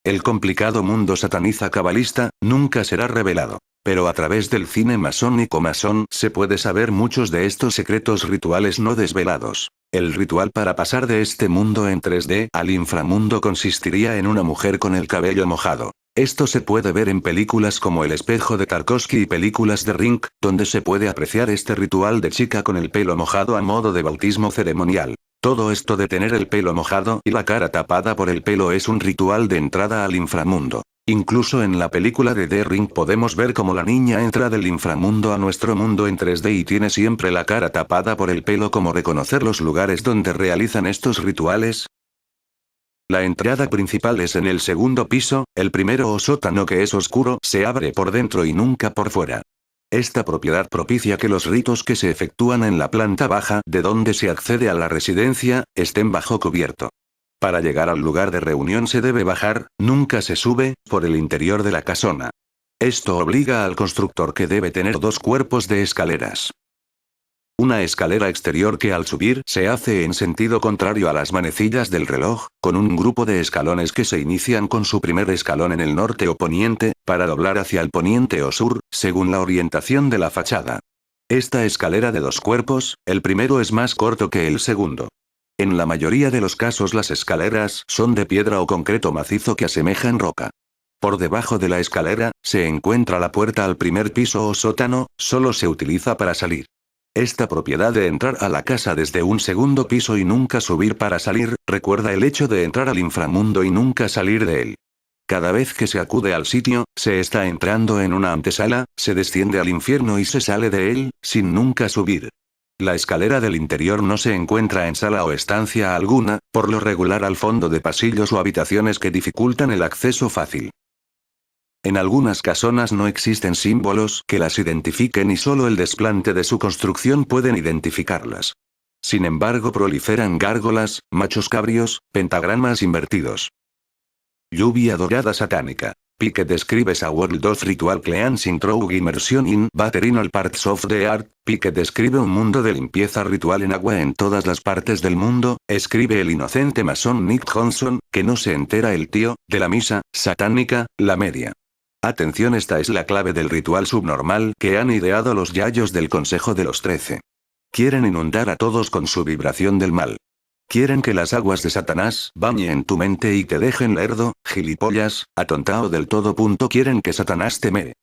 El complicado mundo sataniza cabalista nunca será revelado. Pero a través del cine masónico masón se puede saber muchos de estos secretos rituales no desvelados. El ritual para pasar de este mundo en 3D al inframundo consistiría en una mujer con el cabello mojado. Esto se puede ver en películas como El espejo de Tarkovsky y películas de Ring, donde se puede apreciar este ritual de chica con el pelo mojado a modo de bautismo ceremonial. Todo esto de tener el pelo mojado y la cara tapada por el pelo es un ritual de entrada al inframundo. Incluso en la película de The Ring podemos ver cómo la niña entra del inframundo a nuestro mundo en 3D y tiene siempre la cara tapada por el pelo. ¿Cómo reconocer los lugares donde realizan estos rituales? La entrada principal es en el segundo piso, el primero o sótano que es oscuro se abre por dentro y nunca por fuera. Esta propiedad propicia que los ritos que se efectúan en la planta baja, de donde se accede a la residencia, estén bajo cubierto. Para llegar al lugar de reunión se debe bajar, nunca se sube, por el interior de la casona. Esto obliga al constructor que debe tener dos cuerpos de escaleras. Una escalera exterior que al subir se hace en sentido contrario a las manecillas del reloj, con un grupo de escalones que se inician con su primer escalón en el norte o poniente, para doblar hacia el poniente o sur, según la orientación de la fachada. Esta escalera de dos cuerpos, el primero es más corto que el segundo. En la mayoría de los casos las escaleras son de piedra o concreto macizo que asemejan roca. Por debajo de la escalera, se encuentra la puerta al primer piso o sótano, solo se utiliza para salir. Esta propiedad de entrar a la casa desde un segundo piso y nunca subir para salir, recuerda el hecho de entrar al inframundo y nunca salir de él. Cada vez que se acude al sitio, se está entrando en una antesala, se desciende al infierno y se sale de él, sin nunca subir. La escalera del interior no se encuentra en sala o estancia alguna, por lo regular al fondo de pasillos o habitaciones que dificultan el acceso fácil. En algunas casonas no existen símbolos que las identifiquen y solo el desplante de su construcción pueden identificarlas. Sin embargo, proliferan gárgolas, machos cabrios, pentagramas invertidos. Lluvia dorada satánica. Piquet describes a World of Ritual Cleansing Through Immersion in Baterinal Parts of the Art. Piquet describe un mundo de limpieza ritual en agua en todas las partes del mundo, escribe el inocente masón Nick Johnson, que no se entera el tío, de la misa satánica, la media. Atención, esta es la clave del ritual subnormal que han ideado los yayos del Consejo de los 13. Quieren inundar a todos con su vibración del mal. Quieren que las aguas de Satanás bañen tu mente y te dejen lerdo, gilipollas, atontao del todo. Quieren que Satanás te mee.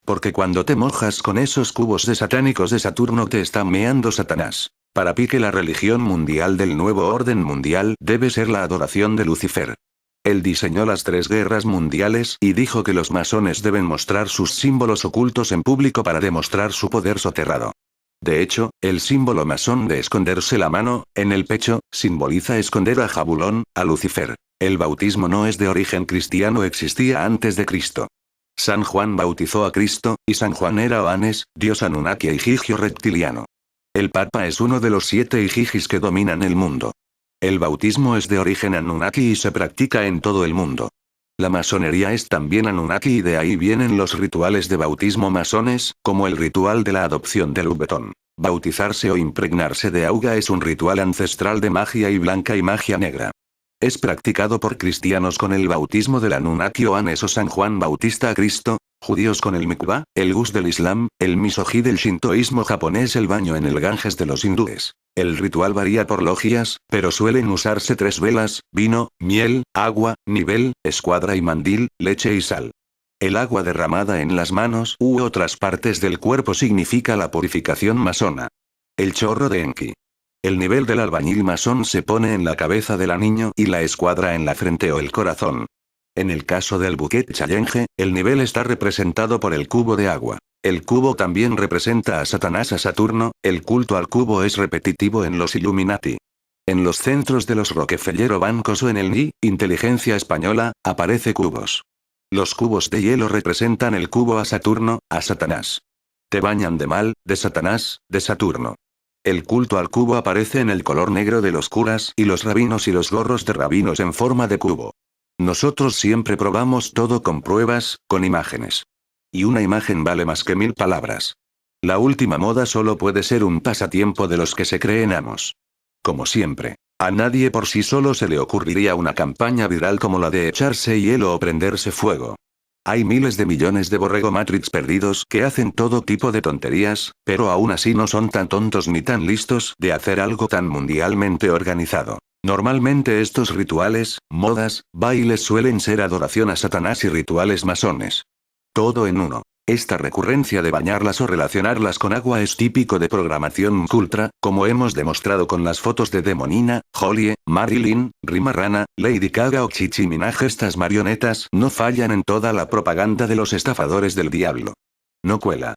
Porque cuando te mojas con esos cubos de satánicos de Saturno te está meando Satanás. Para Pique la religión mundial del nuevo orden mundial debe ser la adoración de Lucifer. Él diseñó las 3 guerras mundiales y dijo que los masones deben mostrar sus símbolos ocultos en público para demostrar su poder soterrado. De hecho, el símbolo masón de esconderse la mano, en el pecho, simboliza esconder a Jabulón, a Lucifer. El bautismo no es de origen cristiano, existía antes de Cristo. San Juan bautizó a Cristo, y San Juan era Oanes, dios Anunnaki y Gigio reptiliano. El Papa es uno de los 7 Igigis que dominan el mundo. El bautismo es de origen Anunnaki y se practica en todo el mundo. La masonería es también Anunnaki y de ahí vienen los rituales de bautismo masones, como el ritual de la adopción del Ubetón. Bautizarse o impregnarse de auga es un ritual ancestral de magia y blanca y magia negra. Es practicado por cristianos con el bautismo del Anunnaki Oanes o San Juan Bautista a Cristo, judíos con el mikvah, el gus del Islam, el misogi del shintoísmo japonés, el baño en el Ganges de los hindúes. El ritual varía por logias, pero suelen usarse 3 velas, vino, miel, agua, nivel, escuadra y mandil, leche y sal. El agua derramada en las manos u otras partes del cuerpo significa la purificación masona. El chorro de Enki. El nivel del albañil masón se pone en la cabeza del niño y la escuadra en la frente o el corazón. En el caso del Bouquet Challenge, el nivel está representado por el cubo de agua. El cubo también representa a Satanás, a Saturno. El culto al cubo es repetitivo en los Illuminati. En los centros de los Rockefeller o bancos o en el NI, Inteligencia Española, aparece cubos. Los cubos de hielo representan el cubo a Saturno, a Satanás. Te bañan de mal, de Satanás, de Saturno. El culto al cubo aparece en el color negro de los curas y los rabinos y los gorros de rabinos en forma de cubo. Nosotros siempre probamos todo con pruebas, con imágenes. Y una imagen vale más que 1000 palabras. La última moda solo puede ser un pasatiempo de los que se creen amos. Como siempre. A nadie por sí solo se le ocurriría una campaña viral como la de echarse hielo o prenderse fuego. Hay miles de millones de borrego Matrix perdidos que hacen todo tipo de tonterías, pero aún así no son tan tontos ni tan listos de hacer algo tan mundialmente organizado. Normalmente estos rituales, modas, bailes suelen ser adoración a Satanás y rituales masones. Todo en uno. Esta recurrencia de bañarlas o relacionarlas con agua es típico de programación Ultra, como hemos demostrado con las fotos de Demonina, Jolie, Marilyn, Rima Rana, Lady Gaga o Chichi Minaj. Estas marionetas no fallan en toda la propaganda de los estafadores del diablo. No cuela.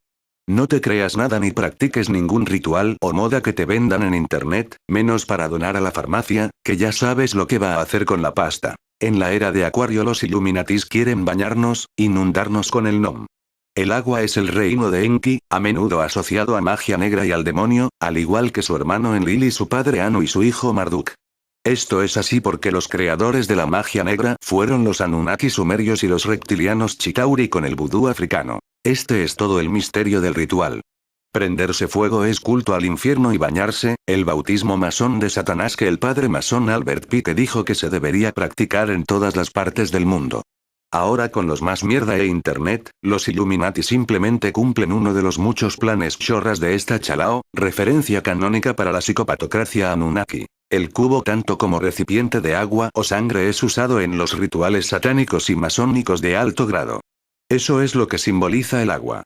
No te creas nada ni practiques ningún ritual o moda que te vendan en internet, menos para donar a la farmacia, que ya sabes lo que va a hacer con la pasta. En la era de Acuario los Illuminatis quieren bañarnos, inundarnos con el Nom. El agua es el reino de Enki, a menudo asociado a magia negra y al demonio, al igual que su hermano Enlil y su padre Anu y su hijo Marduk. Esto es así porque los creadores de la magia negra fueron los Anunnaki sumerios y los reptilianos Chitauri con el vudú africano. Este es todo el misterio del ritual. Prenderse fuego es culto al infierno y bañarse, el bautismo masón de Satanás que el padre masón Albert Pike dijo que se debería practicar en todas las partes del mundo. Ahora con los más mierda e internet, los Illuminati simplemente cumplen uno de los muchos planes chorras de esta chalao, referencia canónica para la psicopatocracia Anunnaki. El cubo tanto como recipiente de agua o sangre es usado en los rituales satánicos y masónicos de alto grado. Eso es lo que simboliza el agua.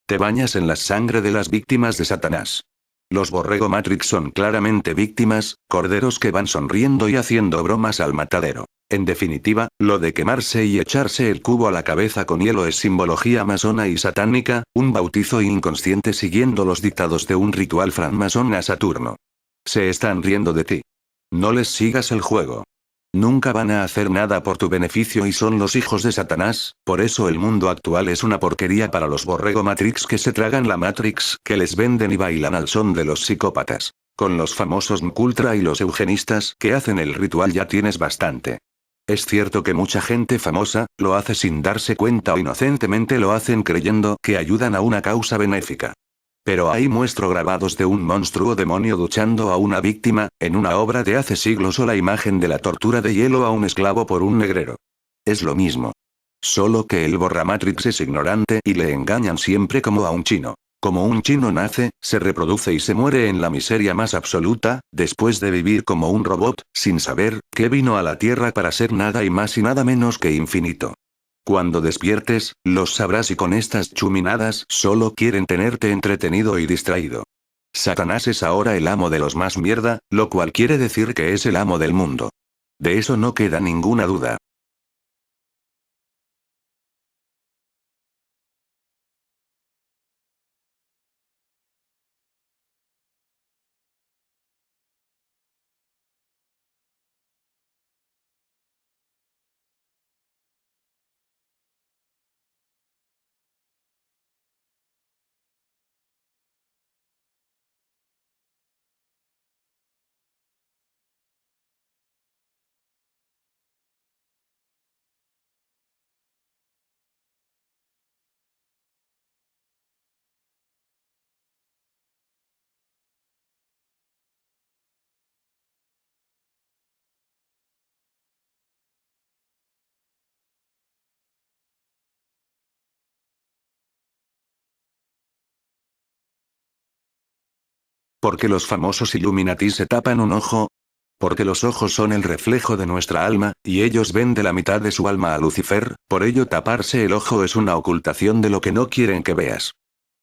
Te bañas en la sangre de las víctimas de Satanás. Los borrego Matrix son claramente víctimas, corderos que van sonriendo y haciendo bromas al matadero. En definitiva, lo de quemarse y echarse el cubo a la cabeza con hielo es simbología masona y satánica, un bautizo inconsciente siguiendo los dictados de un ritual francmasón a Saturno. Se están riendo de ti. No les sigas el juego. Nunca van a hacer nada por tu beneficio y son los hijos de Satanás, por eso el mundo actual es una porquería para los borrego Matrix que se tragan la Matrix que les venden y bailan al son de los psicópatas. Con los famosos MKUltra y los eugenistas que hacen el ritual ya tienes bastante. Es cierto que mucha gente famosa lo hace sin darse cuenta o inocentemente lo hacen creyendo que ayudan a una causa benéfica. Pero ahí muestro grabados de un monstruo demonio duchando a una víctima, en una obra de hace siglos o la imagen de la tortura de hielo a un esclavo por un negrero. Es lo mismo. Solo que el borramatrix es ignorante y le engañan siempre como a un chino. Como un chino nace, se reproduce y se muere en la miseria más absoluta, después de vivir como un robot, sin saber que vino a la Tierra para ser nada y más y nada menos que infinito. Cuando despiertes, los sabrás y con estas chuminadas solo quieren tenerte entretenido y distraído. Satanás es ahora el amo de los más mierda, lo cual quiere decir que es el amo del mundo. De eso no queda ninguna duda. ¿Porque los famosos Illuminati se tapan un ojo? Porque los ojos son el reflejo de nuestra alma, y ellos ven de la mitad de su alma a Lucifer, por ello taparse el ojo es una ocultación de lo que no quieren que veas.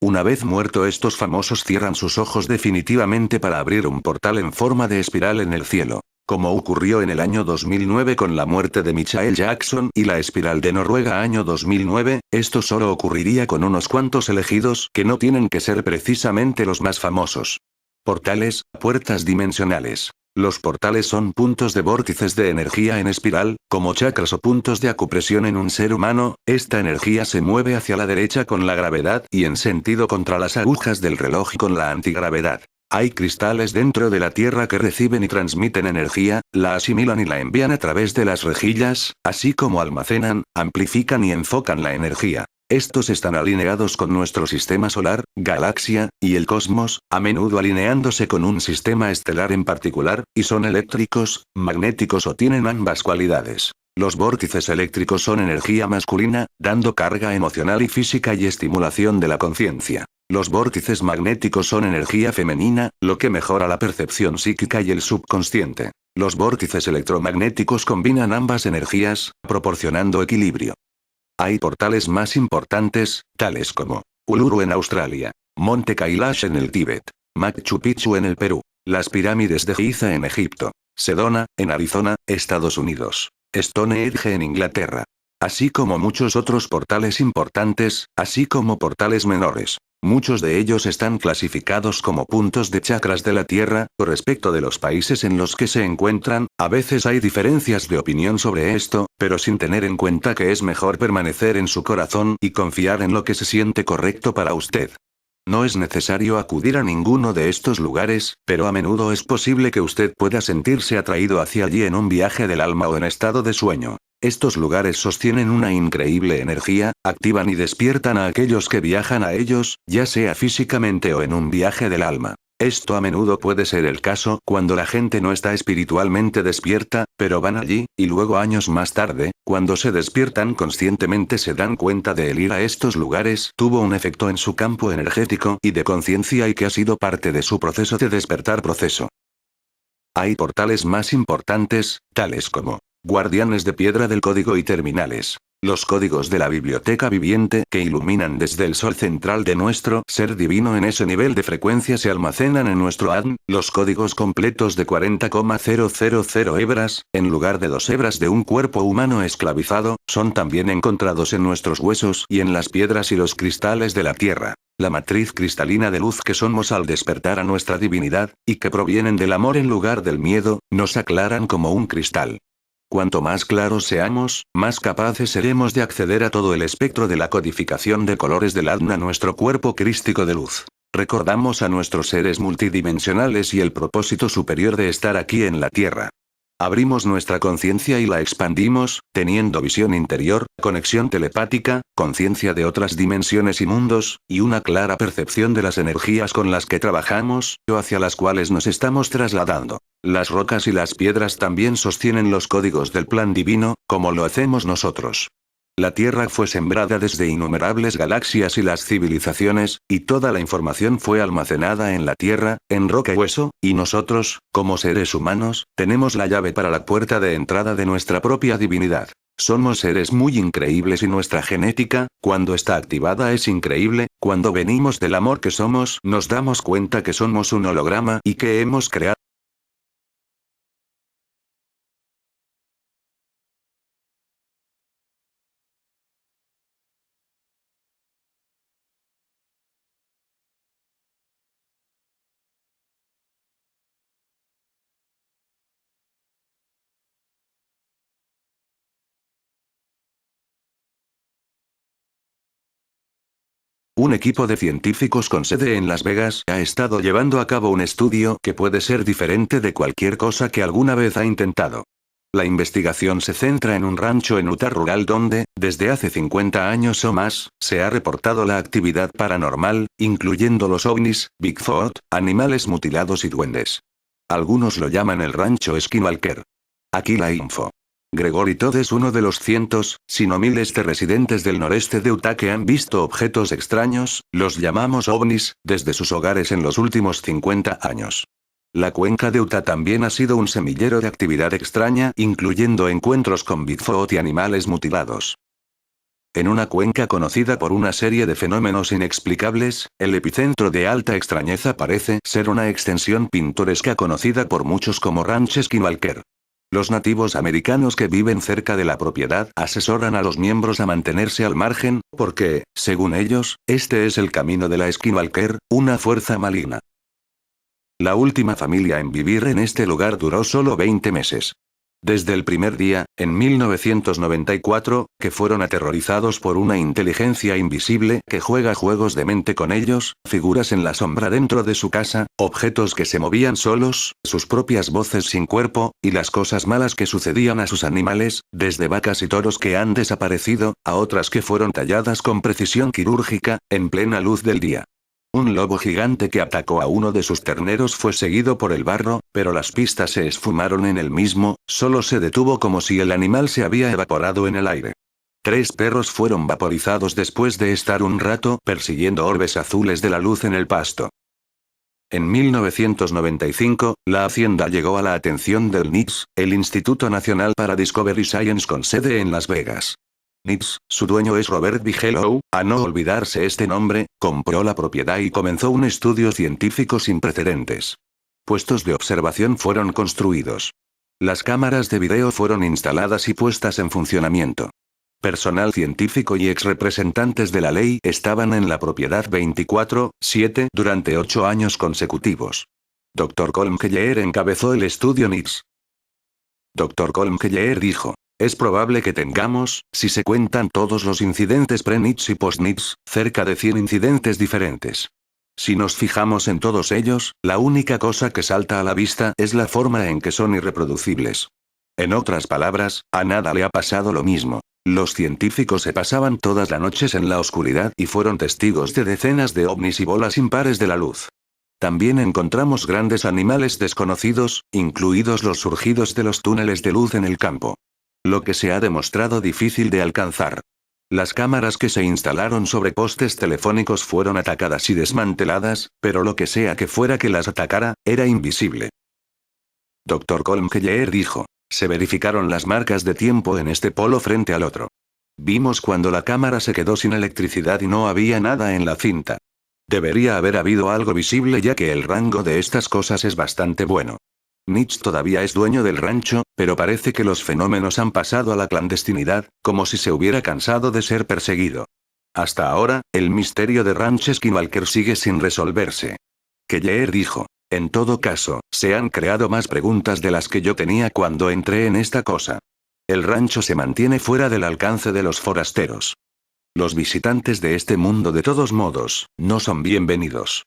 Una vez muerto estos famosos cierran sus ojos definitivamente para abrir un portal en forma de espiral en el cielo. Como ocurrió en el año 2009 con la muerte de Michael Jackson y la espiral de Noruega año 2009, esto solo ocurriría con unos cuantos elegidos que no tienen que ser precisamente los más famosos. Portales, puertas dimensionales. Los portales son puntos de vórtices de energía en espiral, como chakras o puntos de acupresión en un ser humano. Esta energía se mueve hacia la derecha con la gravedad y en sentido contra las agujas del reloj con la antigravedad. Hay cristales dentro de la Tierra que reciben y transmiten energía, la asimilan y la envían a través de las rejillas, así como almacenan, amplifican y enfocan la energía. Estos están alineados con nuestro sistema solar, galaxia, y el cosmos, a menudo alineándose con un sistema estelar en particular, y son eléctricos, magnéticos o tienen ambas cualidades. Los vórtices eléctricos son energía masculina, dando carga emocional y física y estimulación de la conciencia. Los vórtices magnéticos son energía femenina, lo que mejora la percepción psíquica y el subconsciente. Los vórtices electromagnéticos combinan ambas energías, proporcionando equilibrio. Hay portales más importantes, tales como Uluru en Australia, Monte Kailash en el Tíbet, Machu Picchu en el Perú, las pirámides de Giza en Egipto, Sedona, en Arizona, Estados Unidos, Stonehenge en Inglaterra. Así como muchos otros portales importantes, así como portales menores. Muchos de ellos están clasificados como puntos de chakras de la Tierra, respecto de los países en los que se encuentran. A veces hay diferencias de opinión sobre esto, pero sin tener en cuenta que es mejor permanecer en su corazón y confiar en lo que se siente correcto para usted. No es necesario acudir a ninguno de estos lugares, pero a menudo es posible que usted pueda sentirse atraído hacia allí en un viaje del alma o en estado de sueño. Estos lugares sostienen una increíble energía, activan y despiertan a aquellos que viajan a ellos, ya sea físicamente o en un viaje del alma. Esto a menudo puede ser el caso cuando la gente no está espiritualmente despierta, pero van allí, y luego años más tarde, cuando se despiertan conscientemente se dan cuenta de el ir a estos lugares tuvo un efecto en su campo energético y de conciencia y que ha sido parte de su proceso de despertar proceso. Hay portales más importantes, tales como guardianes de piedra del código y terminales. Los códigos de la biblioteca viviente que iluminan desde el sol central de nuestro ser divino en ese nivel de frecuencia se almacenan en nuestro ADN, los códigos completos de 40,000 hebras, en lugar de 2 hebras de un cuerpo humano esclavizado, son también encontrados en nuestros huesos y en las piedras y los cristales de la tierra. La matriz cristalina de luz que somos al despertar a nuestra divinidad, y que provienen del amor en lugar del miedo, nos aclaran como un cristal. Cuanto más claros seamos, más capaces seremos de acceder a todo el espectro de la codificación de colores del ADN a nuestro cuerpo crístico de luz. Recordamos a nuestros seres multidimensionales y el propósito superior de estar aquí en la Tierra. Abrimos nuestra conciencia y la expandimos, teniendo visión interior, conexión telepática, conciencia de otras dimensiones y mundos, y una clara percepción de las energías con las que trabajamos, o hacia las cuales nos estamos trasladando. Las rocas y las piedras también sostienen los códigos del plan divino, como lo hacemos nosotros. La Tierra fue sembrada desde innumerables galaxias y las civilizaciones, y toda la información fue almacenada en la Tierra, en roca y hueso, y nosotros, como seres humanos, tenemos la llave para la puerta de entrada de nuestra propia divinidad. Somos seres muy increíbles y nuestra genética, cuando está activada es increíble. Cuando venimos del amor que somos, nos damos cuenta que somos un holograma y que hemos creado un equipo de científicos con sede en Las Vegas ha estado llevando a cabo un estudio que puede ser diferente de cualquier cosa que alguna vez ha intentado. La investigación se centra en un rancho en Utah rural donde, desde hace 50 años o más, se ha reportado la actividad paranormal, incluyendo los ovnis, Bigfoot, animales mutilados y duendes. Algunos lo llaman el rancho Skinwalker. Aquí la info. Gregory Todd es uno de los cientos, si no miles de residentes del noreste de Utah que han visto objetos extraños, los llamamos ovnis, desde sus hogares en los últimos 50 años. La cuenca de Utah también ha sido un semillero de actividad extraña, incluyendo encuentros con Bigfoot y animales mutilados. En una cuenca conocida por una serie de fenómenos inexplicables, el epicentro de alta extrañeza parece ser una extensión pintoresca conocida por muchos como Ranch Skinwalker. Los nativos americanos que viven cerca de la propiedad asesoran a los miembros a mantenerse al margen, porque, según ellos, este es el camino de la Skinwalker, una fuerza maligna. La última familia en vivir en este lugar duró solo 20 meses. Desde el primer día, en 1994, que fueron aterrorizados por una inteligencia invisible que juega juegos de mente con ellos, figuras en la sombra dentro de su casa, objetos que se movían solos, sus propias voces sin cuerpo, y las cosas malas que sucedían a sus animales, desde vacas y toros que han desaparecido, a otras que fueron talladas con precisión quirúrgica, en plena luz del día. Un lobo gigante que atacó a uno de sus terneros fue seguido por el barro, pero las pistas se esfumaron en el mismo, solo se detuvo como si el animal se había evaporado en el aire. 3 perros fueron vaporizados después de estar un rato persiguiendo orbes azules de la luz en el pasto. En 1995, la hacienda llegó a la atención del NICS, el Instituto Nacional para Discovery Science con sede en Las Vegas. NICS, su dueño es Robert Bigelow, a no olvidarse este nombre, compró la propiedad y comenzó un estudio científico sin precedentes. Puestos de observación fueron construidos. Las cámaras de video fueron instaladas y puestas en funcionamiento. Personal científico y ex representantes de la ley estaban en la propiedad 24/7 durante 8 años consecutivos. Dr. Colm Kelleher encabezó el estudio NICS. Dr. Colm Kelleher dijo: es probable que tengamos, si se cuentan todos los incidentes pre-NICS y post-NICS, cerca de 100 incidentes diferentes. Si nos fijamos en todos ellos, la única cosa que salta a la vista es la forma en que son irreproducibles. En otras palabras, a nada le ha pasado lo mismo. Los científicos se pasaban todas las noches en la oscuridad y fueron testigos de decenas de ovnis y bolas impares de la luz. También encontramos grandes animales desconocidos, incluidos los surgidos de los túneles de luz en el campo. Lo que se ha demostrado difícil de alcanzar. Las cámaras que se instalaron sobre postes telefónicos fueron atacadas y desmanteladas, pero lo que sea que fuera que las atacara, era invisible. Dr. Colm Kelleher dijo: se verificaron las marcas de tiempo en este polo frente al otro. Vimos cuando la cámara se quedó sin electricidad y no había nada en la cinta. Debería haber habido algo visible ya que el rango de estas cosas es bastante bueno. NICS todavía es dueño del rancho, pero parece que los fenómenos han pasado a la clandestinidad, como si se hubiera cansado de ser perseguido. Hasta ahora, el misterio de Ranch Skinwalker sigue sin resolverse. Kelleher dijo: en todo caso, se han creado más preguntas de las que yo tenía cuando entré en esta cosa. El rancho se mantiene fuera del alcance de los forasteros. Los visitantes de este mundo de todos modos, no son bienvenidos.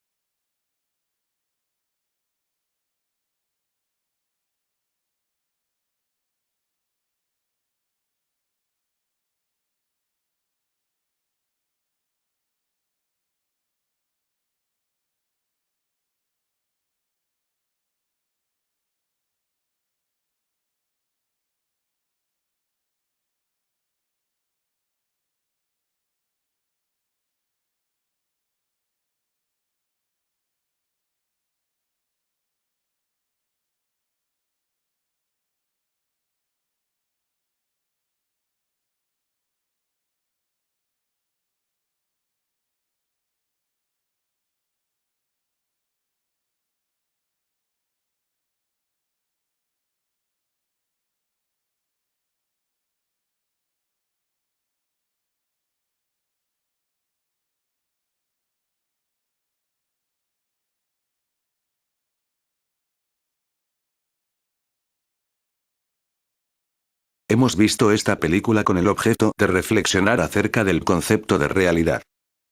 Hemos visto esta película con el objeto de reflexionar acerca del concepto de realidad.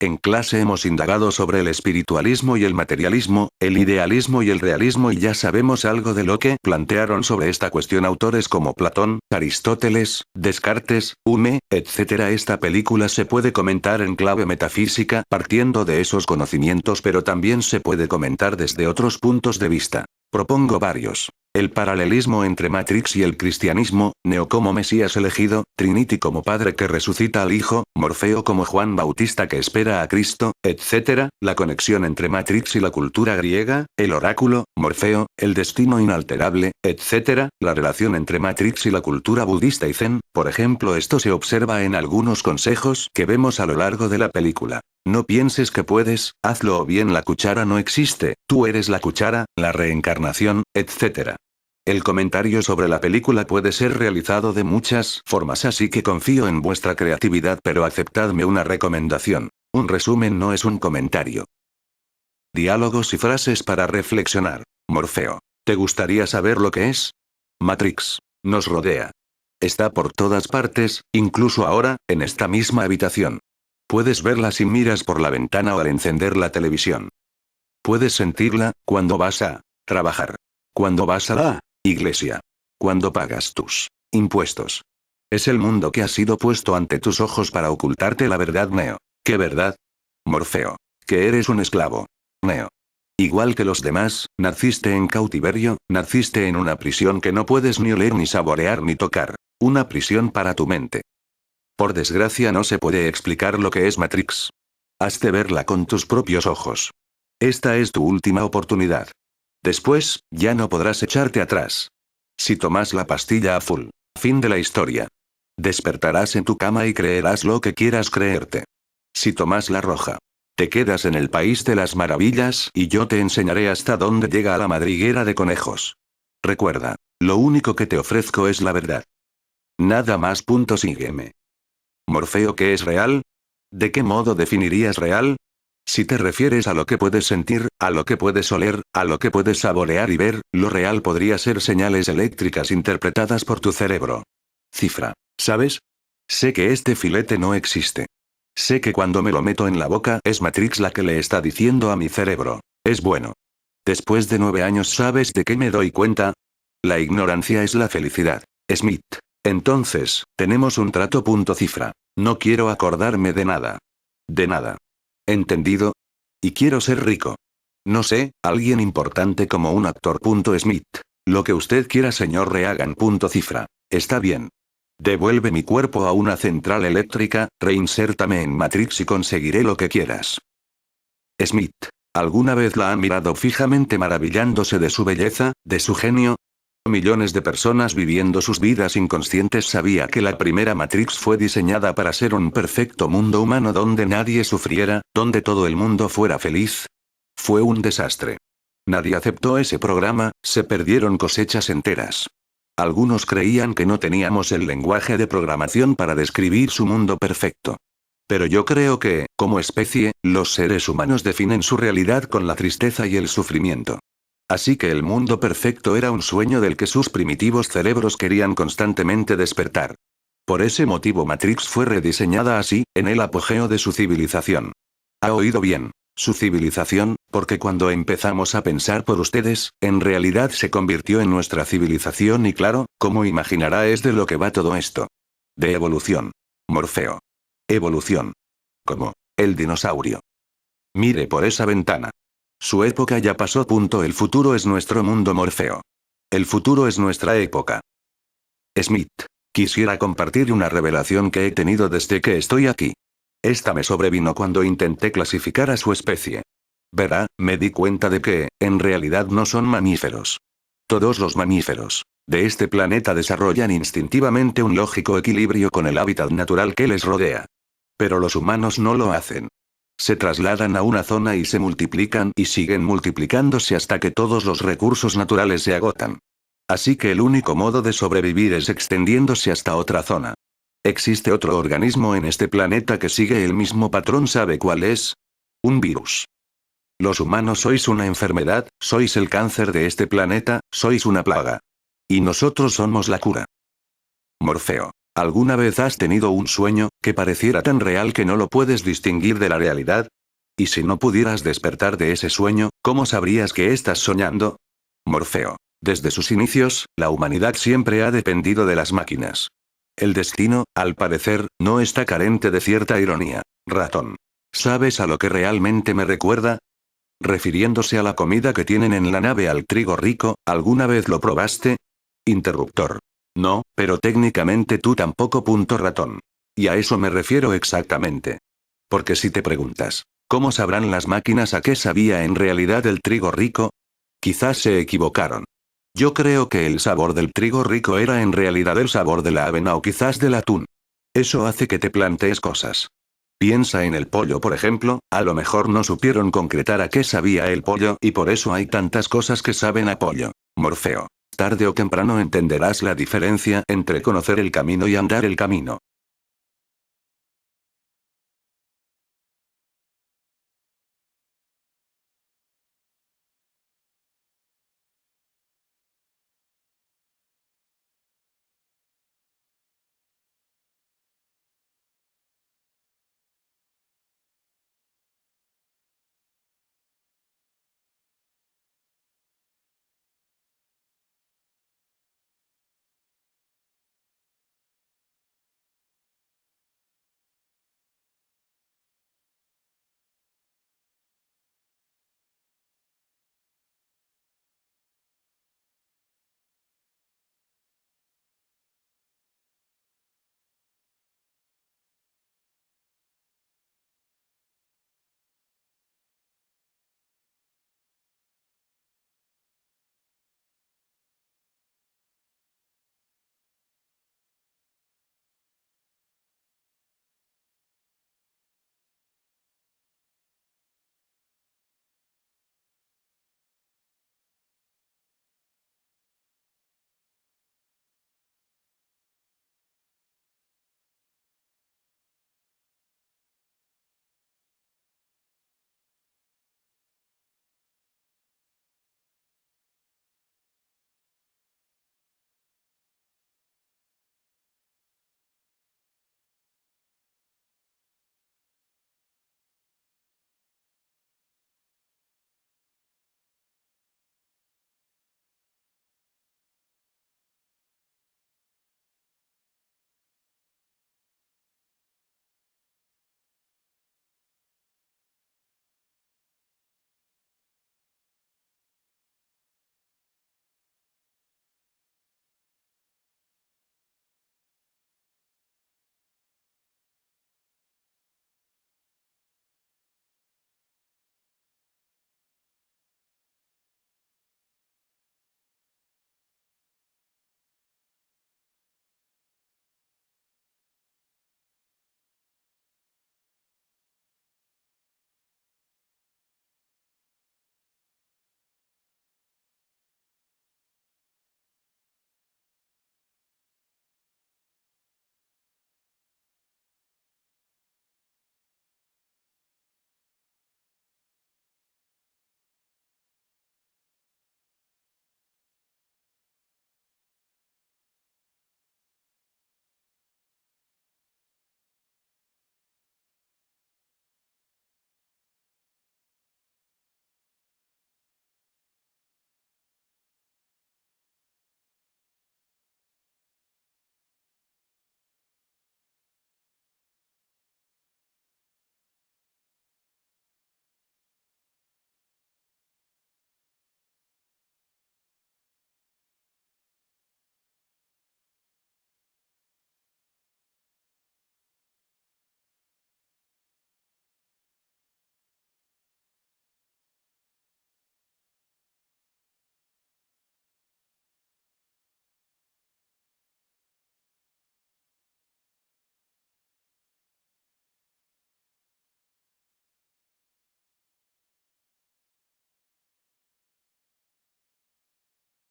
En clase hemos indagado sobre el espiritualismo y el materialismo, el idealismo y el realismo y ya sabemos algo de lo que plantearon sobre esta cuestión autores como Platón, Aristóteles, Descartes, Hume, etc. Esta película se puede comentar en clave metafísica partiendo de esos conocimientos pero también se puede comentar desde otros puntos de vista. Propongo varios. El paralelismo entre Matrix y el cristianismo, Neo como Mesías elegido, Trinity como Padre que resucita al Hijo, Morfeo como Juan Bautista que espera a Cristo, etc., la conexión entre Matrix y la cultura griega, el oráculo, Morfeo, el destino inalterable, etc., la relación entre Matrix y la cultura budista y Zen, por ejemplo esto se observa en algunos consejos que vemos a lo largo de la película. No pienses que puedes, hazlo o bien la cuchara no existe, tú eres la cuchara, la reencarnación, etc. El comentario sobre la película puede ser realizado de muchas formas así que confío en vuestra creatividad pero aceptadme una recomendación. Un resumen no es un comentario. Diálogos y frases para reflexionar. Morfeo. ¿Te gustaría saber lo que es? Matrix. Nos rodea. Está por todas partes, incluso ahora, en esta misma habitación. Puedes verla si miras por la ventana o al encender la televisión. Puedes sentirla, cuando vas a trabajar. Cuando vas a la iglesia. Cuando pagas tus impuestos. Es el mundo que ha sido puesto ante tus ojos para ocultarte la verdad, Neo. ¿Qué verdad? Morfeo. Que eres un esclavo. Neo. Igual que los demás, naciste en cautiverio, naciste en una prisión que no puedes ni oler ni saborear ni tocar. Una prisión para tu mente. Por desgracia no se puede explicar lo que es Matrix. Has de verla con tus propios ojos. Esta es tu última oportunidad. Después, ya no podrás echarte atrás. Si tomas la pastilla azul. Fin de la historia. Despertarás en tu cama y creerás lo que quieras creerte. Si tomas la roja. Te quedas en el país de las maravillas y yo te enseñaré hasta dónde llega la madriguera de conejos. Recuerda, lo único que te ofrezco es la verdad. Nada más. Sígueme. Morfeo, ¿qué es real? ¿De qué modo definirías real? Si te refieres a lo que puedes sentir, a lo que puedes oler, a lo que puedes saborear y ver, lo real podría ser señales eléctricas interpretadas por tu cerebro. Cifra. ¿Sabes? Sé que este filete no existe. Sé que cuando me lo meto en la boca es Matrix la que le está diciendo a mi cerebro. Es bueno. Después de 9 años, ¿sabes de qué me doy cuenta? La ignorancia es la felicidad. Smith. Entonces, tenemos un trato. Cifra. No quiero acordarme de nada. De nada. ¿Entendido? Y quiero ser rico. No sé, alguien importante como un actor. Smith. Lo que usted quiera, señor Reagan. Cifra. Está bien. Devuelve mi cuerpo a una central eléctrica, reinsértame en Matrix y conseguiré lo que quieras. Smith. ¿Alguna vez la ha mirado fijamente maravillándose de su belleza, de su genio? Millones de personas viviendo sus vidas inconscientes. Sabía que la primera Matrix fue diseñada para ser un perfecto mundo humano donde nadie sufriera, donde todo el mundo fuera feliz. Fue un desastre. Nadie aceptó ese programa, se perdieron cosechas enteras. Algunos creían que no teníamos el lenguaje de programación para describir su mundo perfecto. Pero yo creo que, como especie, los seres humanos definen su realidad con la tristeza y el sufrimiento. Así que el mundo perfecto era un sueño del que sus primitivos cerebros querían constantemente despertar. Por ese motivo Matrix fue rediseñada así, en el apogeo de su civilización. ¿Ha oído bien? Su civilización, porque cuando empezamos a pensar por ustedes, en realidad se convirtió en nuestra civilización y claro, como imaginará es de lo que va todo esto. De evolución. Morfeo. Evolución. Como el dinosaurio. Mire por esa ventana. Su época ya pasó. El futuro es nuestro mundo, Morfeo. El futuro es nuestra época. Smith. Quisiera compartir una revelación que he tenido desde que estoy aquí. Esta me sobrevino cuando intenté clasificar a su especie. Verá, me di cuenta de que, en realidad no son mamíferos. Todos los mamíferos de este planeta desarrollan instintivamente un lógico equilibrio con el hábitat natural que les rodea. Pero los humanos no lo hacen. Se trasladan a una zona y se multiplican y siguen multiplicándose hasta que todos los recursos naturales se agotan. Así que el único modo de sobrevivir es extendiéndose hasta otra zona. Existe otro organismo en este planeta que sigue el mismo patrón. ¿Sabe cuál es? Un virus. Los humanos sois una enfermedad, sois el cáncer de este planeta, sois una plaga. Y nosotros somos la cura. Morfeo. ¿Alguna vez has tenido un sueño, que pareciera tan real que no lo puedes distinguir de la realidad? Y si no pudieras despertar de ese sueño, ¿cómo sabrías que estás soñando? Morfeo. Desde sus inicios, la humanidad siempre ha dependido de las máquinas. El destino, al parecer, no está carente de cierta ironía. Ratón. ¿Sabes a lo que realmente me recuerda? Refiriéndose a la comida que tienen en la nave al trigo rico, ¿alguna vez lo probaste? Interruptor. No, pero técnicamente tú tampoco. Ratón. Y a eso me refiero exactamente. Porque si te preguntas, ¿cómo sabrán las máquinas a qué sabía en realidad el trigo rico? Quizás se equivocaron. Yo creo que el sabor del trigo rico era en realidad el sabor de la avena o quizás del atún. Eso hace que te plantees cosas. Piensa en el pollo, por ejemplo, a lo mejor no supieron concretar a qué sabía el pollo y por eso hay tantas cosas que saben a pollo. Morfeo. Tarde o temprano entenderás la diferencia entre conocer el camino y andar el camino.